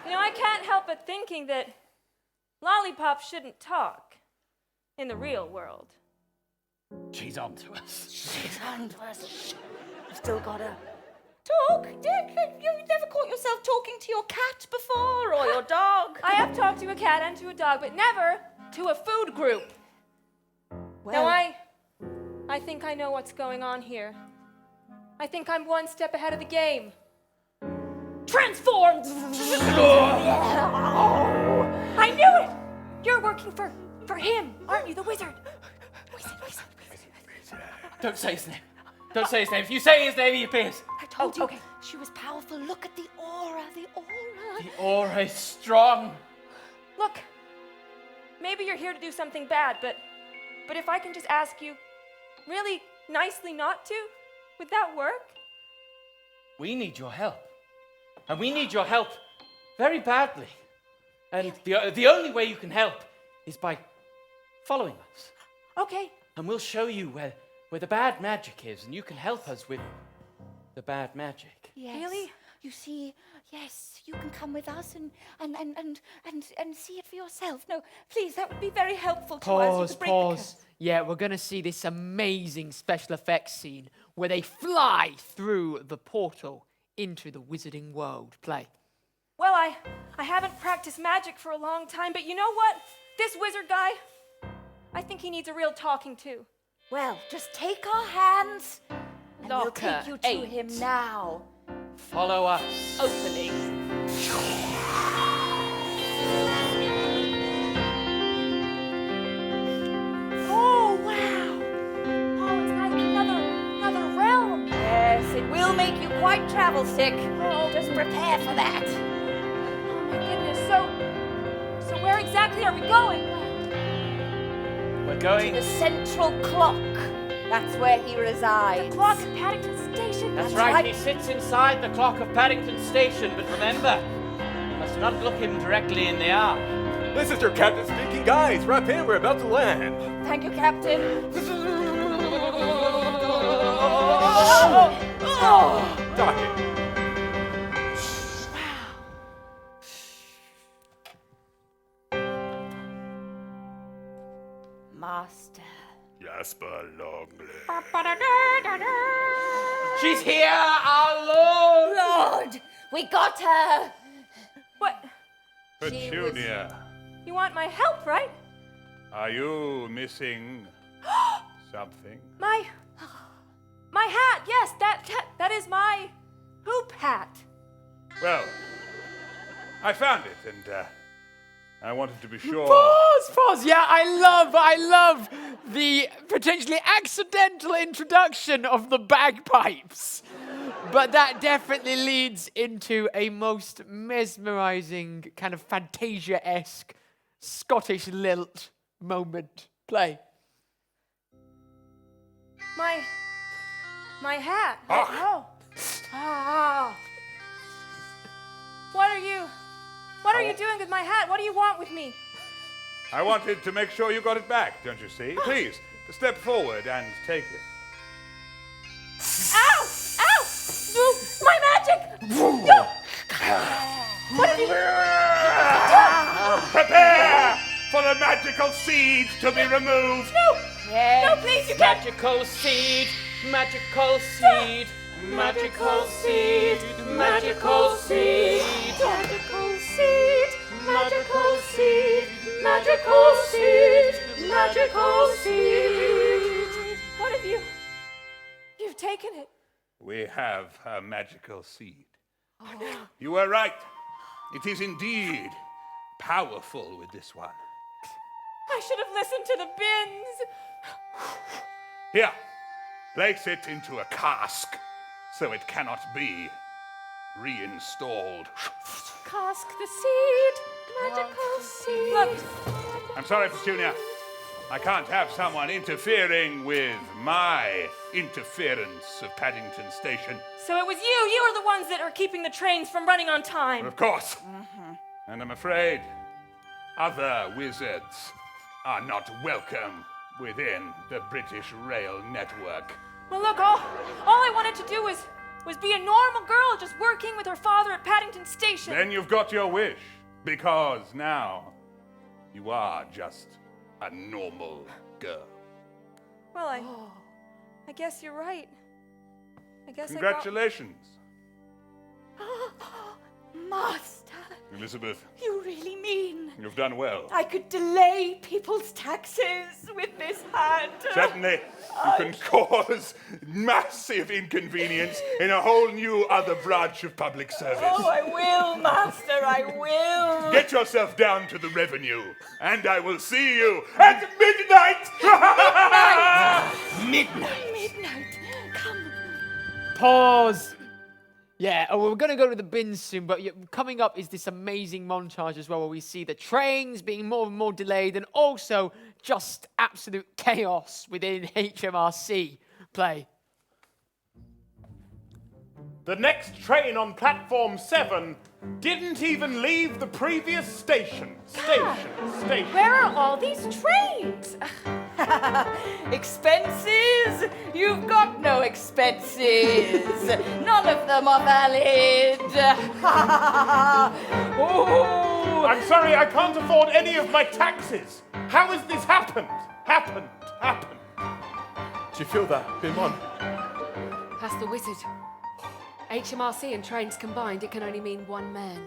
Speaker 11: You know, I can't help but thinking that lollipops shouldn't talk in the real world.
Speaker 16: She's on to us.
Speaker 10: She's on to us. You've still got to talk. You've never caught yourself talking to your cat before or your dog.
Speaker 11: I have talked to a cat and to a dog, but never to a food group.
Speaker 10: Well,
Speaker 11: Now, I think I know what's going on here. I think I'm one step ahead of the game. Transform! I knew it! You're working for him, aren't you, the wizard?
Speaker 16: Don't say his name. Don't say his name. If you say his name, he appears.
Speaker 10: I told you, she was powerful. Look at the aura, the aura.
Speaker 16: The aura is strong.
Speaker 11: Look, maybe you're here to do something bad, but if I can just ask you really nicely not to, would that work?
Speaker 16: We need your help. And we need your help very badly. And the only way you can help is by following us.
Speaker 11: Okay.
Speaker 16: And we'll show you where the bad magic is, and you can help us with the bad magic.
Speaker 10: Yes.
Speaker 11: Really?
Speaker 10: You see, yes, you can come with us and see it for yourself. No, please, that would be very helpful to us. You could break the curse.
Speaker 2: Yeah, we're going to see this amazing special effects scene where they fly through the portal into the wizarding world. Play.
Speaker 11: Well, I haven't practiced magic for a long time, but you know what? This wizard guy, I think he needs a real talking to.
Speaker 10: Well, just take our hands and we'll
Speaker 14: Locker
Speaker 10: take you to
Speaker 14: 8.
Speaker 10: him now.
Speaker 16: Follow us.
Speaker 14: Opening.
Speaker 11: Oh, wow. Oh, it's like another realm.
Speaker 10: Yes, it will make you quite travel sick. Oh, just prepare for that.
Speaker 11: Oh, my goodness. So where exactly are we going?
Speaker 16: We're going
Speaker 10: to the central clock. That's where he resides.
Speaker 11: The clock at Paddington Station.
Speaker 16: That's right. He sits inside the clock of Paddington Station, but remember, you must not look him directly in the eye.
Speaker 6: This is your captain speaking. Guys, wrap in. We're about to land.
Speaker 10: Thank you, Captain.
Speaker 6: Docking.
Speaker 10: Master.
Speaker 12: Jasper Longlegs.
Speaker 16: She's here, our Lord!
Speaker 10: Lord, we got her.
Speaker 11: What?
Speaker 12: Petunia,
Speaker 11: You want my help, right?
Speaker 12: are you missing something?
Speaker 11: My hat. Yes, that is my hoop hat.
Speaker 12: Well, I found it, and I wanted to be sure.
Speaker 2: Pause. Yeah, I love the potentially accidental introduction of the bagpipes. But that definitely leads into a most mesmerizing, kind of Fantasia-esque Scottish lilt moment. Play.
Speaker 11: My hat. Oh. What are you doing with my hat? What do you want with me?
Speaker 12: I wanted to make sure you got it back, don't you see? Please, step forward and take it.
Speaker 11: Ow! Ow! My magic! No! What have you...
Speaker 12: Prepare for the magical seed to be removed.
Speaker 11: No! No, please, you can't.
Speaker 16: Magical seed, magical seed, magical seed, magical seed,
Speaker 11: Magical seed, magical seed, magical seed, magical seed. What have you... You've taken it.
Speaker 12: We have a magical seed. You were right. It is indeed powerful with this one.
Speaker 11: I should have listened to the bins.
Speaker 12: Here, place it into a cask so it cannot be reinstalled.
Speaker 11: Cask the seed, magical seed. Look,
Speaker 12: I'm sorry, Petunia. I can't have someone interfering with my interference of Paddington Station.
Speaker 11: so it was you. You are the ones that are keeping the trains from running on time.
Speaker 12: Of course. And I'm afraid other wizards are not welcome within the British Rail Network.
Speaker 11: Well, look, all I wanted to do was be a normal girl just working with her father at Paddington Station.
Speaker 12: Then you've got your wish, because now you are just a normal girl.
Speaker 11: Well, I guess you're right. I guess
Speaker 12: Congratulations,
Speaker 10: Master,
Speaker 12: Elizabeth.
Speaker 10: you really mean
Speaker 12: You've done well.
Speaker 10: I could delay people's taxes with this hand.
Speaker 12: Certainly, you can cause massive inconvenience in a whole new other branch of public service.
Speaker 10: Oh, I will, Master, I will.
Speaker 12: Get yourself down to the revenue, and I will see you at midnight!
Speaker 10: Midnight. Come.
Speaker 2: Pause. Yeah, we're going to go to the bins soon, but coming up is this amazing montage as well, where we see the trains being more and more delayed, and also just absolute chaos within HMRC. Play.
Speaker 15: The next train on platform 7 didn't even leave the previous station. Station.
Speaker 11: Where are all these trains?
Speaker 10: Expenses? You've got no expenses. None of them are valid.
Speaker 15: Oh, I'm sorry, I can't afford any of my taxes. How has this happened? Happened.
Speaker 13: Do you feel that, Bin 1?
Speaker 14: That's the wizard. HMRC and trains combined, it can only mean one man.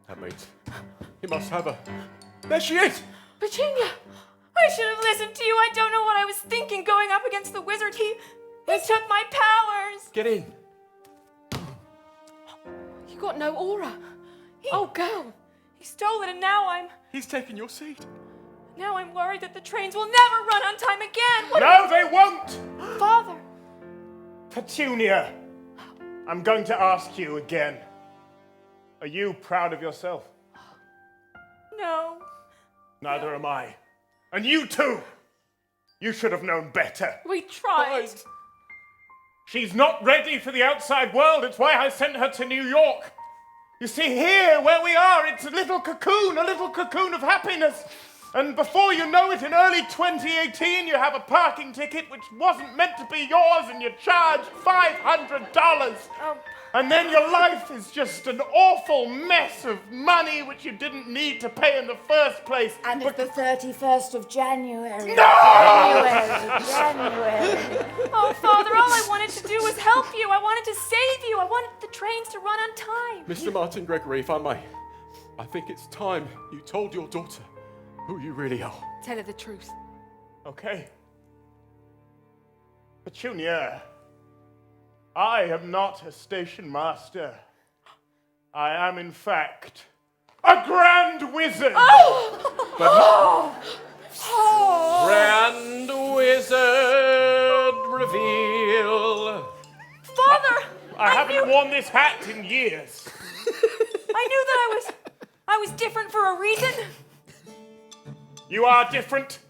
Speaker 13: That means he must have her. There she is!
Speaker 11: Petunia! I should have listened to you. I don't know what I was thinking going up against the wizard. He took my powers.
Speaker 13: Get in.
Speaker 14: You got no aura. Oh, girl.
Speaker 11: He stole it and now
Speaker 13: He's taken your seat.
Speaker 11: Now I'm worried that the trains will never run on time again.
Speaker 15: No, they won't!
Speaker 11: Father.
Speaker 15: Petunia, I'm going to ask you again. Are you proud of yourself?
Speaker 11: No.
Speaker 15: Neither am I. And you too! You should have known better.
Speaker 11: We tried.
Speaker 15: She's not ready for the outside world. It's why I sent her to New York. You see, here, where we are, it's a little cocoon of happiness. And before you know it, in early 2018, you have a parking ticket which wasn't meant to be yours, and you're charged $500. And then your life is just an awful mess of money which you didn't need to pay in the first place.
Speaker 10: And it's the 31st of January.
Speaker 15: No!
Speaker 10: January.
Speaker 11: Oh, Father, all I wanted to do was help you. I wanted to save you. I wanted the trains to run on time.
Speaker 13: Mr. Martin Gregory, if I may, I think it's time you told your daughter who you really are.
Speaker 14: Tell her the truth.
Speaker 15: Okay. Petunia, I am not a station master. I am, in fact, a grand wizard.
Speaker 13: Grand Wizard reveal.
Speaker 11: Father!
Speaker 15: I haven't worn this hat in years.
Speaker 11: I knew that I was different for a reason.
Speaker 15: You are different,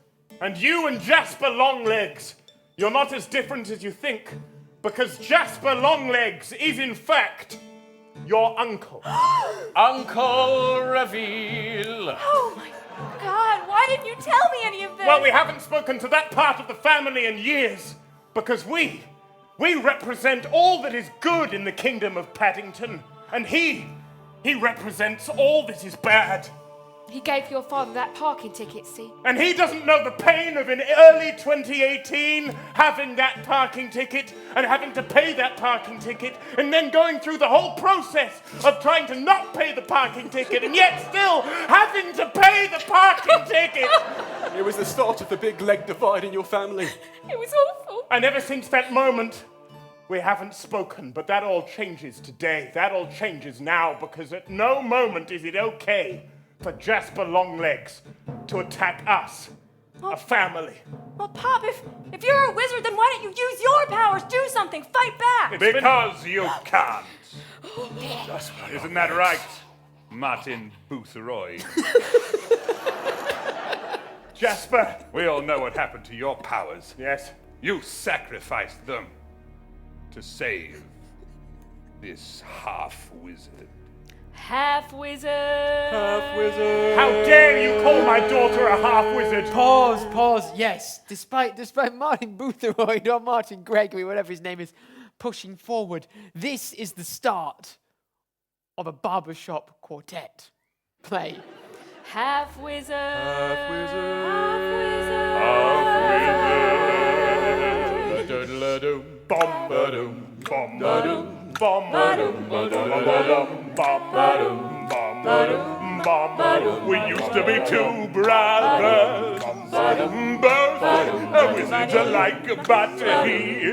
Speaker 15: and you and Jasper Longlegs, you're not as different as you think, because Jasper Longlegs is, in fact, your uncle.
Speaker 13: Uncle reveal.
Speaker 11: Oh my God, why didn't you tell me any of this?
Speaker 15: Well, we haven't spoken to that part of the family in years, because we represent all that is good in the kingdom of Paddington, and he represents all that is bad.
Speaker 14: He gave your father that parking ticket, see?
Speaker 15: And he doesn't know the pain of in early 2018 having that parking ticket and having to pay that parking ticket and then going through the whole process of trying to not pay the parking ticket and yet still having to pay the parking ticket.
Speaker 13: It was the start of the big leg divide in your family.
Speaker 11: It was awful.
Speaker 15: And ever since that moment, we haven't spoken, but that all changes today. That all changes now, because at no moment is it okay for Jasper Longlegs to attack us, a family.
Speaker 11: Well, Pop, if you're a wizard, then why don't you use your powers? Do something. Fight back.
Speaker 12: Because you can't. Isn't that right, Martin Bootheroy?
Speaker 15: Jasper.
Speaker 12: We all know what happened to your powers.
Speaker 15: Yes.
Speaker 12: You sacrificed them to save this half-wizard.
Speaker 11: Half-wizard.
Speaker 13: Half-wizard.
Speaker 15: How dare you call my daughter a half-wizard?
Speaker 2: Pause. Yes, despite Martin Bootheroyd or Martin Gregory, whatever his name is, pushing forward, this is the start of a barbershop quartet. Play.
Speaker 11: Half-wizard.
Speaker 13: Half-wizard.
Speaker 15: Half-wizard. Bom-ba-dum, bom-ba-dum. Bom ba dum ba dum ba dum bom ba dum bom ba dum bom ba
Speaker 12: We used to be two brothers, both wizards alike, but he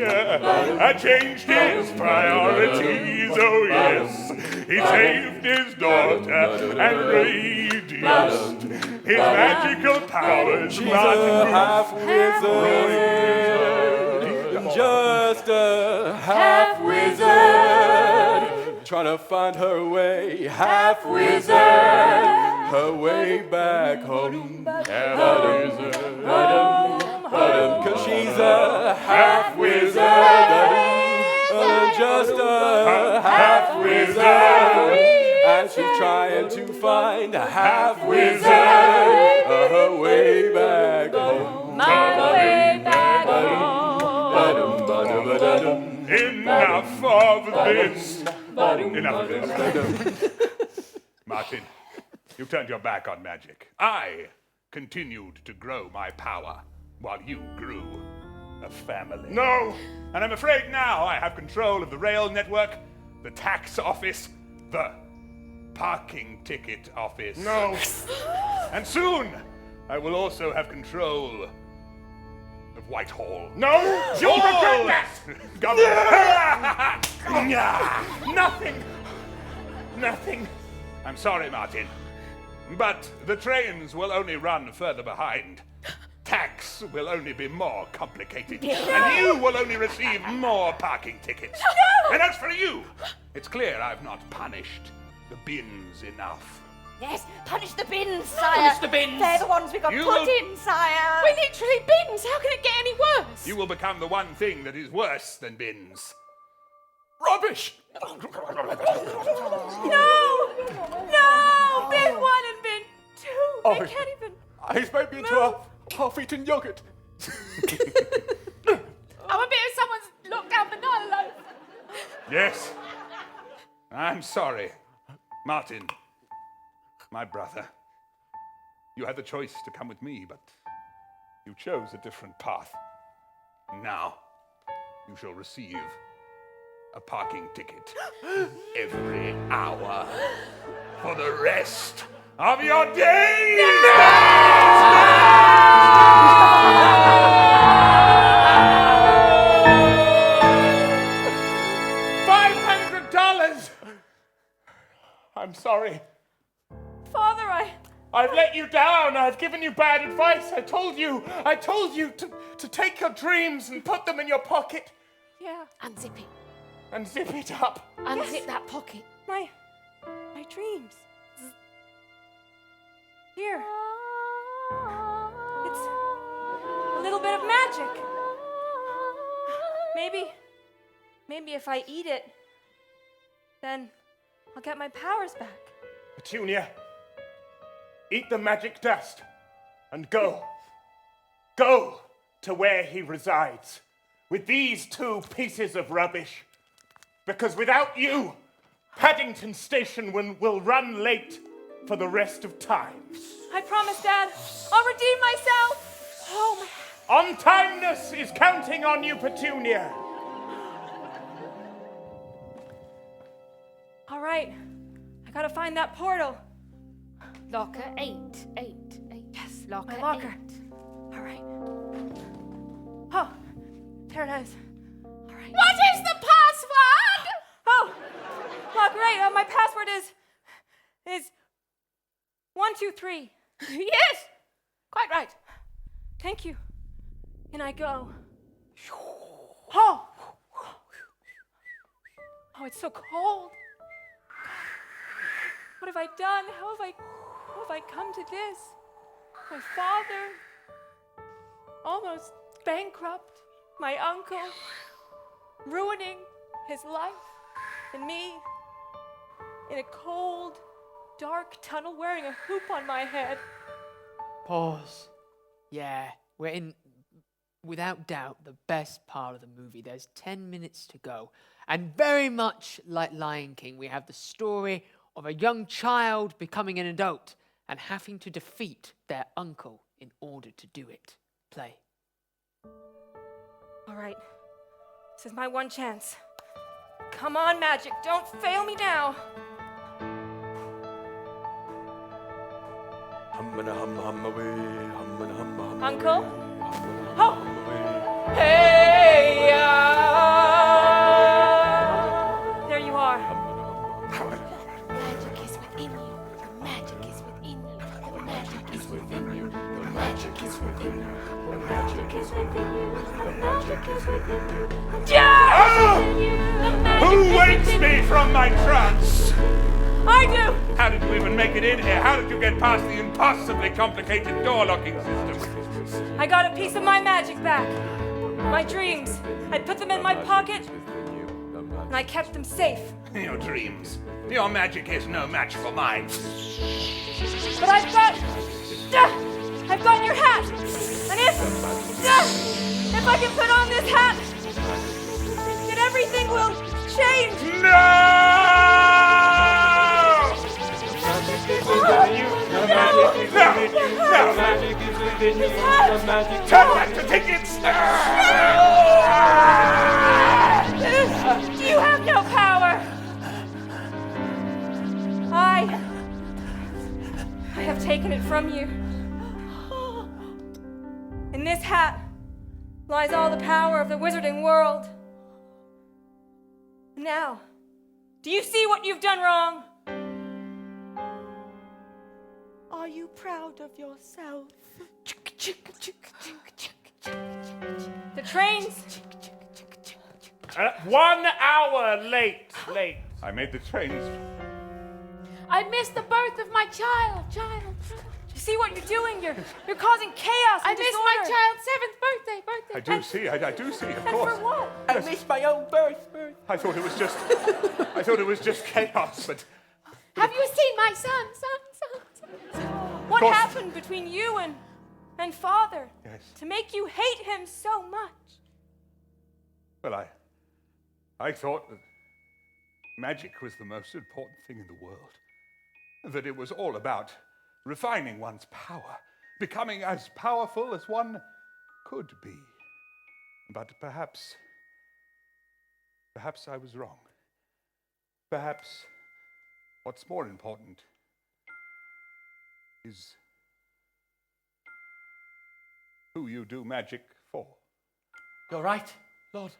Speaker 12: changed his priorities, oh yes. He saved his daughter and reduced his magical powers.
Speaker 6: She's a half-wizard, just a half-wizard, trying to find her way, half-wizard, her way back home. Cause she's a half-wizard, just a half-wizard, and she's trying to find a half-wizard, her way back home.
Speaker 11: My way back home.
Speaker 12: Enough of this. Enough of this. Martin, you turned your back on magic. I continued to grow my power while you grew a family. No, and I'm afraid now I have control of the rail network, the tax office, the parking ticket office. No. And soon I will also have control of Whitehall. No! You'll regret that! Nothing. I'm sorry, Martin. But the trains will only run further behind. Tax will only be more complicated. And you will only receive more parking tickets.
Speaker 11: No!
Speaker 12: And as for you, it's clear I've not punished the bins enough.
Speaker 10: Yes, punish the bins, sire.
Speaker 16: Punish the bins.
Speaker 10: They're the ones we got put in, sire.
Speaker 14: We're literally bins. How can it get any worse?
Speaker 12: You will become the one thing that is worse than bins.
Speaker 6: Rubbish!
Speaker 11: No! Bin 1 and bin 2. They can't even.
Speaker 6: He's made me into a half-eaten yogurt.
Speaker 14: I'm a bit of someone's lockdown banana loaf.
Speaker 12: Yes. I'm sorry, Martin, my brother. You had the choice to come with me, but you chose a different path. Now, you shall receive a parking ticket every hour for the rest of your days!
Speaker 15: $500! I'm sorry.
Speaker 11: Father,
Speaker 15: I've let you down. I've given you bad advice. I told you to take your dreams and put them in your pocket.
Speaker 11: Yeah.
Speaker 14: Unzip it.
Speaker 15: And zip it up.
Speaker 14: Unzip that pocket.
Speaker 11: My dreams. Here. It's a little bit of magic. Maybe if I eat it, then I'll get my powers back.
Speaker 15: Petunia, eat the magic dust and go. Go to where he resides with these 2 pieces of rubbish. Because without you, Paddington Station will run late for the rest of time.
Speaker 11: I promise, Dad. I'll redeem myself. Oh, my...
Speaker 15: On-timeness is counting on you, Petunia.
Speaker 11: All right. I gotta find that portal.
Speaker 14: Locker 888.
Speaker 11: Yes,
Speaker 14: Locker
Speaker 11: my locker.
Speaker 14: 8.
Speaker 11: All right. Oh, there it is. All right.
Speaker 14: What is the password?
Speaker 11: Oh, great. My password is 123.
Speaker 14: Yes, quite right.
Speaker 11: Thank you. And I go. Oh, it's so cold. What have I done? How have I come to this? My father, almost bankrupt. My uncle, ruining his life. And me, in a cold, dark tunnel wearing a hoop on my head.
Speaker 2: Pause. Yeah, we're in, without doubt, the best part of the movie. There's 10 minutes to go. And very much like Lion King, we have the story of a young child becoming an adult and having to defeat their uncle in order to do it. Play.
Speaker 11: All right, this is my one chance. Come on, magic, don't fail me now. Uncle? Oh! Hey! There you are.
Speaker 14: Magic is within you. The magic is within you. The magic is within you. The magic is within you. The magic is within you. The magic is within you.
Speaker 12: Who wakes me from my trance?
Speaker 11: I do!
Speaker 12: How did you even make it in here? How did you get past the impossibly complicated door locking system?
Speaker 11: I got a piece of my magic back. My dreams. I put them in my pocket, and I kept them safe.
Speaker 12: Your dreams. Your magic is no match for mine.
Speaker 11: But I've got your hat. And if I can put on this hat, then everything will change.
Speaker 12: Turn back to tickets!
Speaker 11: You have no power! I have taken it from you. In this hat lies all the power of the wizarding world. Now, do you see what you've done wrong?
Speaker 10: Are you proud of yourself?
Speaker 11: The trains.
Speaker 15: 1 hour late.
Speaker 12: I made the trains.
Speaker 14: I missed the birth of my child.
Speaker 11: You see what you're doing? You're causing chaos and
Speaker 14: I missed my
Speaker 11: disorder.
Speaker 14: child's 7th birthday.
Speaker 12: I do see, of
Speaker 11: And
Speaker 12: course.
Speaker 11: for what?
Speaker 13: I missed my own birth.
Speaker 12: I thought it was just chaos, but
Speaker 14: Have you seen my son?
Speaker 11: What
Speaker 12: course.
Speaker 11: happened between you and Father
Speaker 12: Yes.
Speaker 11: to make you hate him so much?
Speaker 12: well, I thought that magic was the most important thing in the world. That it was all about refining one's power, becoming as powerful as one could be. But perhaps I was wrong. Perhaps what's more important is who you do magic for.
Speaker 16: You're right, Lord.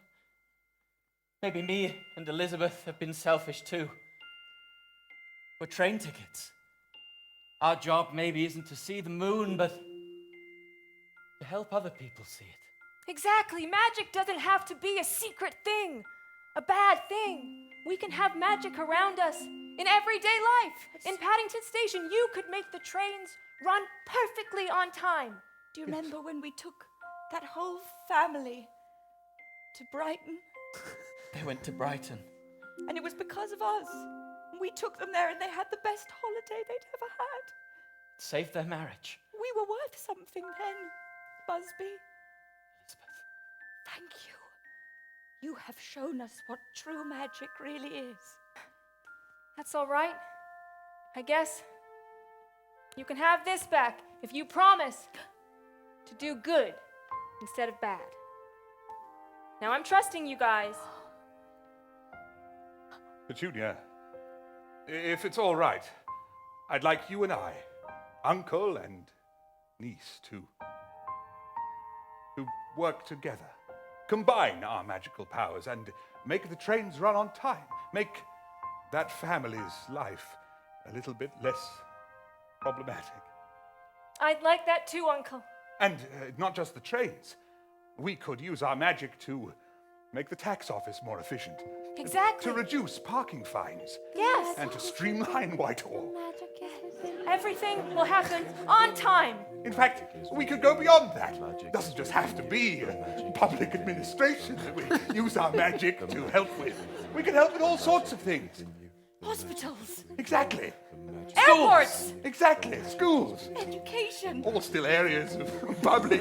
Speaker 16: Maybe me and Elizabeth have been selfish too. We're train tickets. Our job maybe isn't to see the moon, but to help other people see it.
Speaker 11: Exactly. Magic doesn't have to be a secret thing, a bad thing. We can have magic around us in everyday life. In Paddington Station, you could make the trains run perfectly on time.
Speaker 10: Do you remember when we took that whole family to Brighton?
Speaker 16: They went to Brighton.
Speaker 10: And it was because of us. We took them there and they had the best holiday they'd ever had.
Speaker 16: Saved their marriage.
Speaker 10: We were worth something then, Busby.
Speaker 16: Elizabeth.
Speaker 10: Thank you. You have shown us what true magic really is.
Speaker 11: That's all right. I guess you can have this back if you promise to do good instead of bad. Now I'm trusting you guys.
Speaker 12: Petunia, if it's all right, I'd like you and I, uncle and niece, to work together, combine our magical powers and make the trains run on time, make that family's life a little bit less problematic.
Speaker 11: I'd like that too, Uncle.
Speaker 12: And not just the trains. We could use our magic to make the tax office more efficient.
Speaker 11: Exactly.
Speaker 12: To reduce parking fines.
Speaker 11: Yes.
Speaker 12: And to streamline Whitehall.
Speaker 11: Everything will happen on time.
Speaker 12: In fact, we could go beyond that. It doesn't just have to be public administration that we use our magic to help with. We can help with all sorts of things.
Speaker 10: Hospitals.
Speaker 12: Exactly.
Speaker 11: Airports.
Speaker 12: Exactly. Schools.
Speaker 10: Education.
Speaker 12: All still areas of public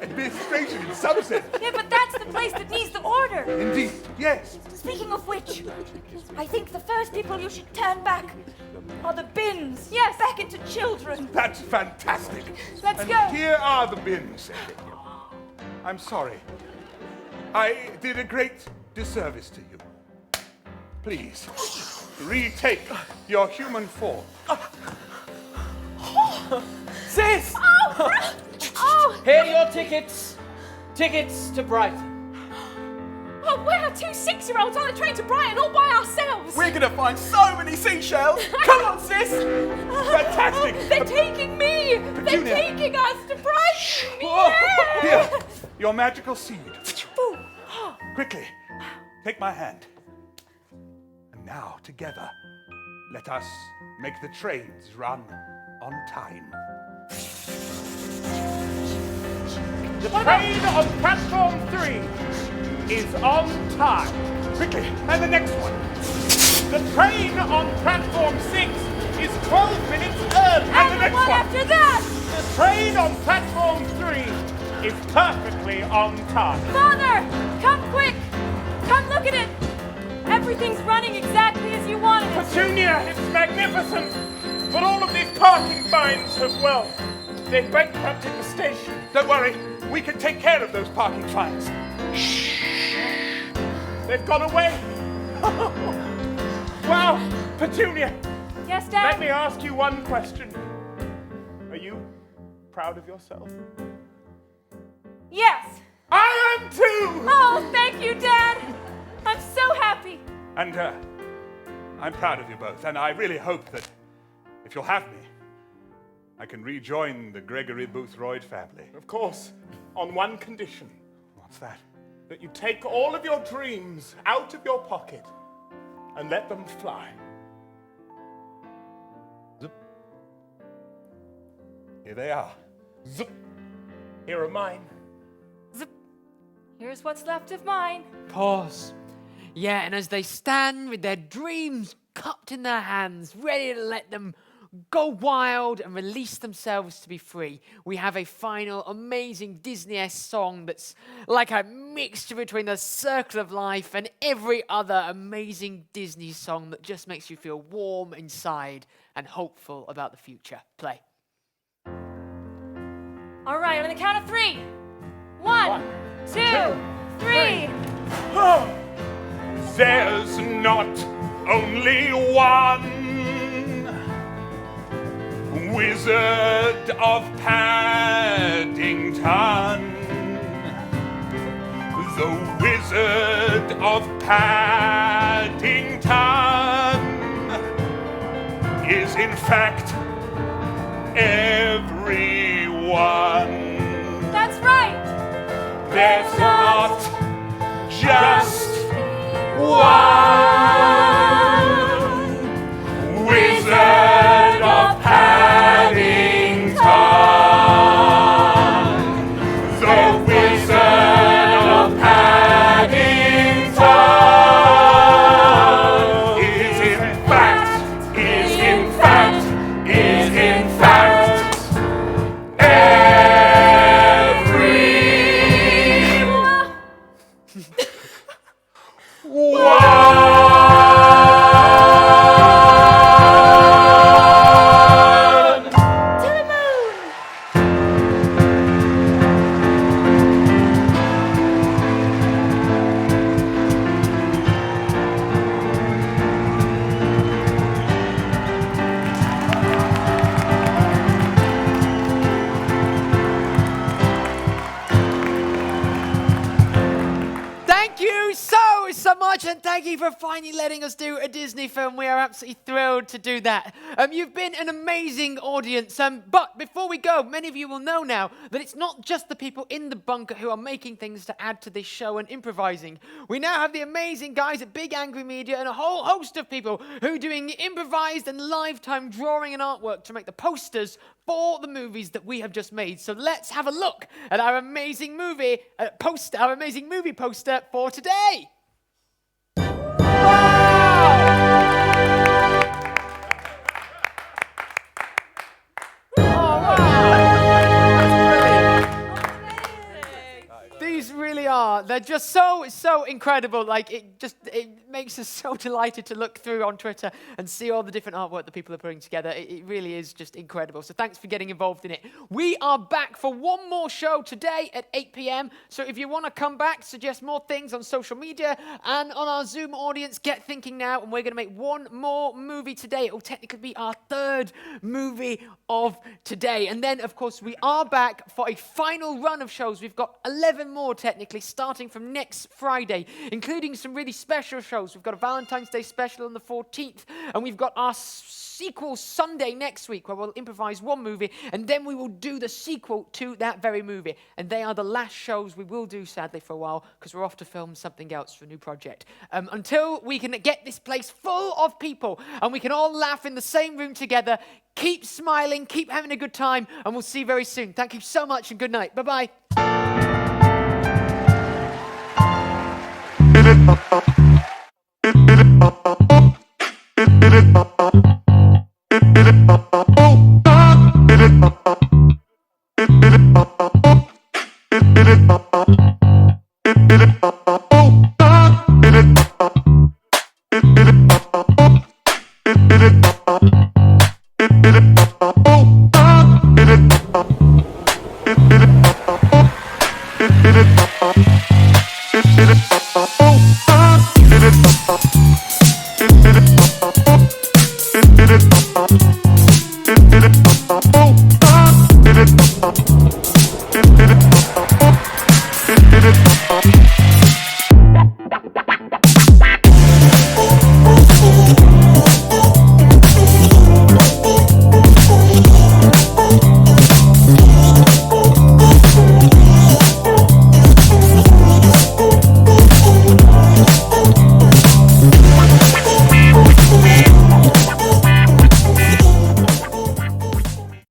Speaker 12: administration in some sense.
Speaker 11: Yeah, but that's the place that needs the order.
Speaker 12: Indeed, yes.
Speaker 10: Speaking of which, I think the first people you should turn back are the bins.
Speaker 11: Yes.
Speaker 10: Back into children.
Speaker 12: That's fantastic.
Speaker 11: Let's
Speaker 12: and
Speaker 11: go.
Speaker 12: Here are the bins. I'm sorry. I did a great disservice to you. Please, retake your human form.
Speaker 11: Oh!
Speaker 16: Here are your tickets. Tickets to Brighton.
Speaker 11: Oh, we're 2 6-year-olds on a train to Brighton all by ourselves.
Speaker 13: We're gonna find so many seashells. Come on, sis.
Speaker 15: Fantastic.
Speaker 11: Oh, they're taking me.
Speaker 15: Petunia.
Speaker 11: They're taking us to Brighton.
Speaker 15: Whoa.
Speaker 11: Yeah.
Speaker 15: Here, your magical seed.
Speaker 11: Ooh.
Speaker 15: Quickly, take my hand. And now, together, let us make the trains run on time. The train on platform 3 is on time. Quickly, and the next one. The train on platform 6 is 12 minutes early. And the next one.
Speaker 11: After that.
Speaker 15: The train on platform 3 is perfectly on time.
Speaker 11: Father, come quick. Come look at it. Everything's running exactly as you wanted it.
Speaker 15: Petunia, it's magnificent. But all of these parking fines have, well, they've bankrupted the station. Don't worry, we can take care of those parking fines. Shh. They've gone away. Wow, Petunia.
Speaker 11: Yes, Dad?
Speaker 15: Let me ask you one question. Are you proud of yourself?
Speaker 11: Yes.
Speaker 15: I am too!
Speaker 11: Oh, thank you, Dad. I'm so happy.
Speaker 15: And I'm proud of you both, and I really hope that if you'll have me, I can rejoin the Gregory Boothroyd family. Of course, on one condition. What's that? That you take all of your dreams out of your pocket and let them fly. Zip. Here they are. Zip. Here are mine.
Speaker 11: Zip. Here's what's left of mine.
Speaker 2: Pause. Yeah, and as they stand with their dreams cupped in their hands, ready to let them go wild and release themselves to be free, we have a final amazing Disney-esque song that's like a mixture between The Circle of Life and every other amazing Disney song that just makes you feel warm inside and hopeful about the future. Play.
Speaker 11: All right, on the count of 3. 1, 2, 3.
Speaker 15: Oh, there's not only one Wizard of Paddington. The Wizard of Paddington is in fact everyone.
Speaker 11: That's right.
Speaker 15: There's not just one Wizard of Paddington. The Wizard of Paddington is in fact
Speaker 2: much, and thank you for finally letting us do a Disney film. We are absolutely thrilled to do that. You've been an amazing audience, but before we go, many of you will know now that it's not just the people in the bunker who are making things to add to this show and improvising. We now have the amazing guys at Big Angry Media and a whole host of people who are doing improvised and lifetime drawing and artwork to make the posters for the movies that we have just made. So let's have a look at our amazing movie poster for today. These really are. They're just so incredible. Like it makes us so delighted to look through on Twitter and see all the different artwork that people are putting together. It really is just incredible. So thanks for getting involved in it. We are back for one more show today at 8 p.m. So if you want to come back, suggest more things on social media and on our Zoom audience, get thinking now. And we're going to make one more movie today. It will technically be our third movie of today. And then, of course, we are back for a final run of shows. We've got 11 more technically, starting from next Friday, including some really special shows. We've got a Valentine's Day special on the 14th, and we've got our sequel Sunday next week, where we'll improvise one movie, and then we will do the sequel to that very movie. And they are the last shows we will do, sadly, for a while, because we're off to film something else for a new project. Until we can get this place full of people, and we can all laugh in the same room together, keep smiling, keep having a good time, and we'll see you very soon. Thank you so much, and good night. Bye-bye.
Speaker 18: Oh,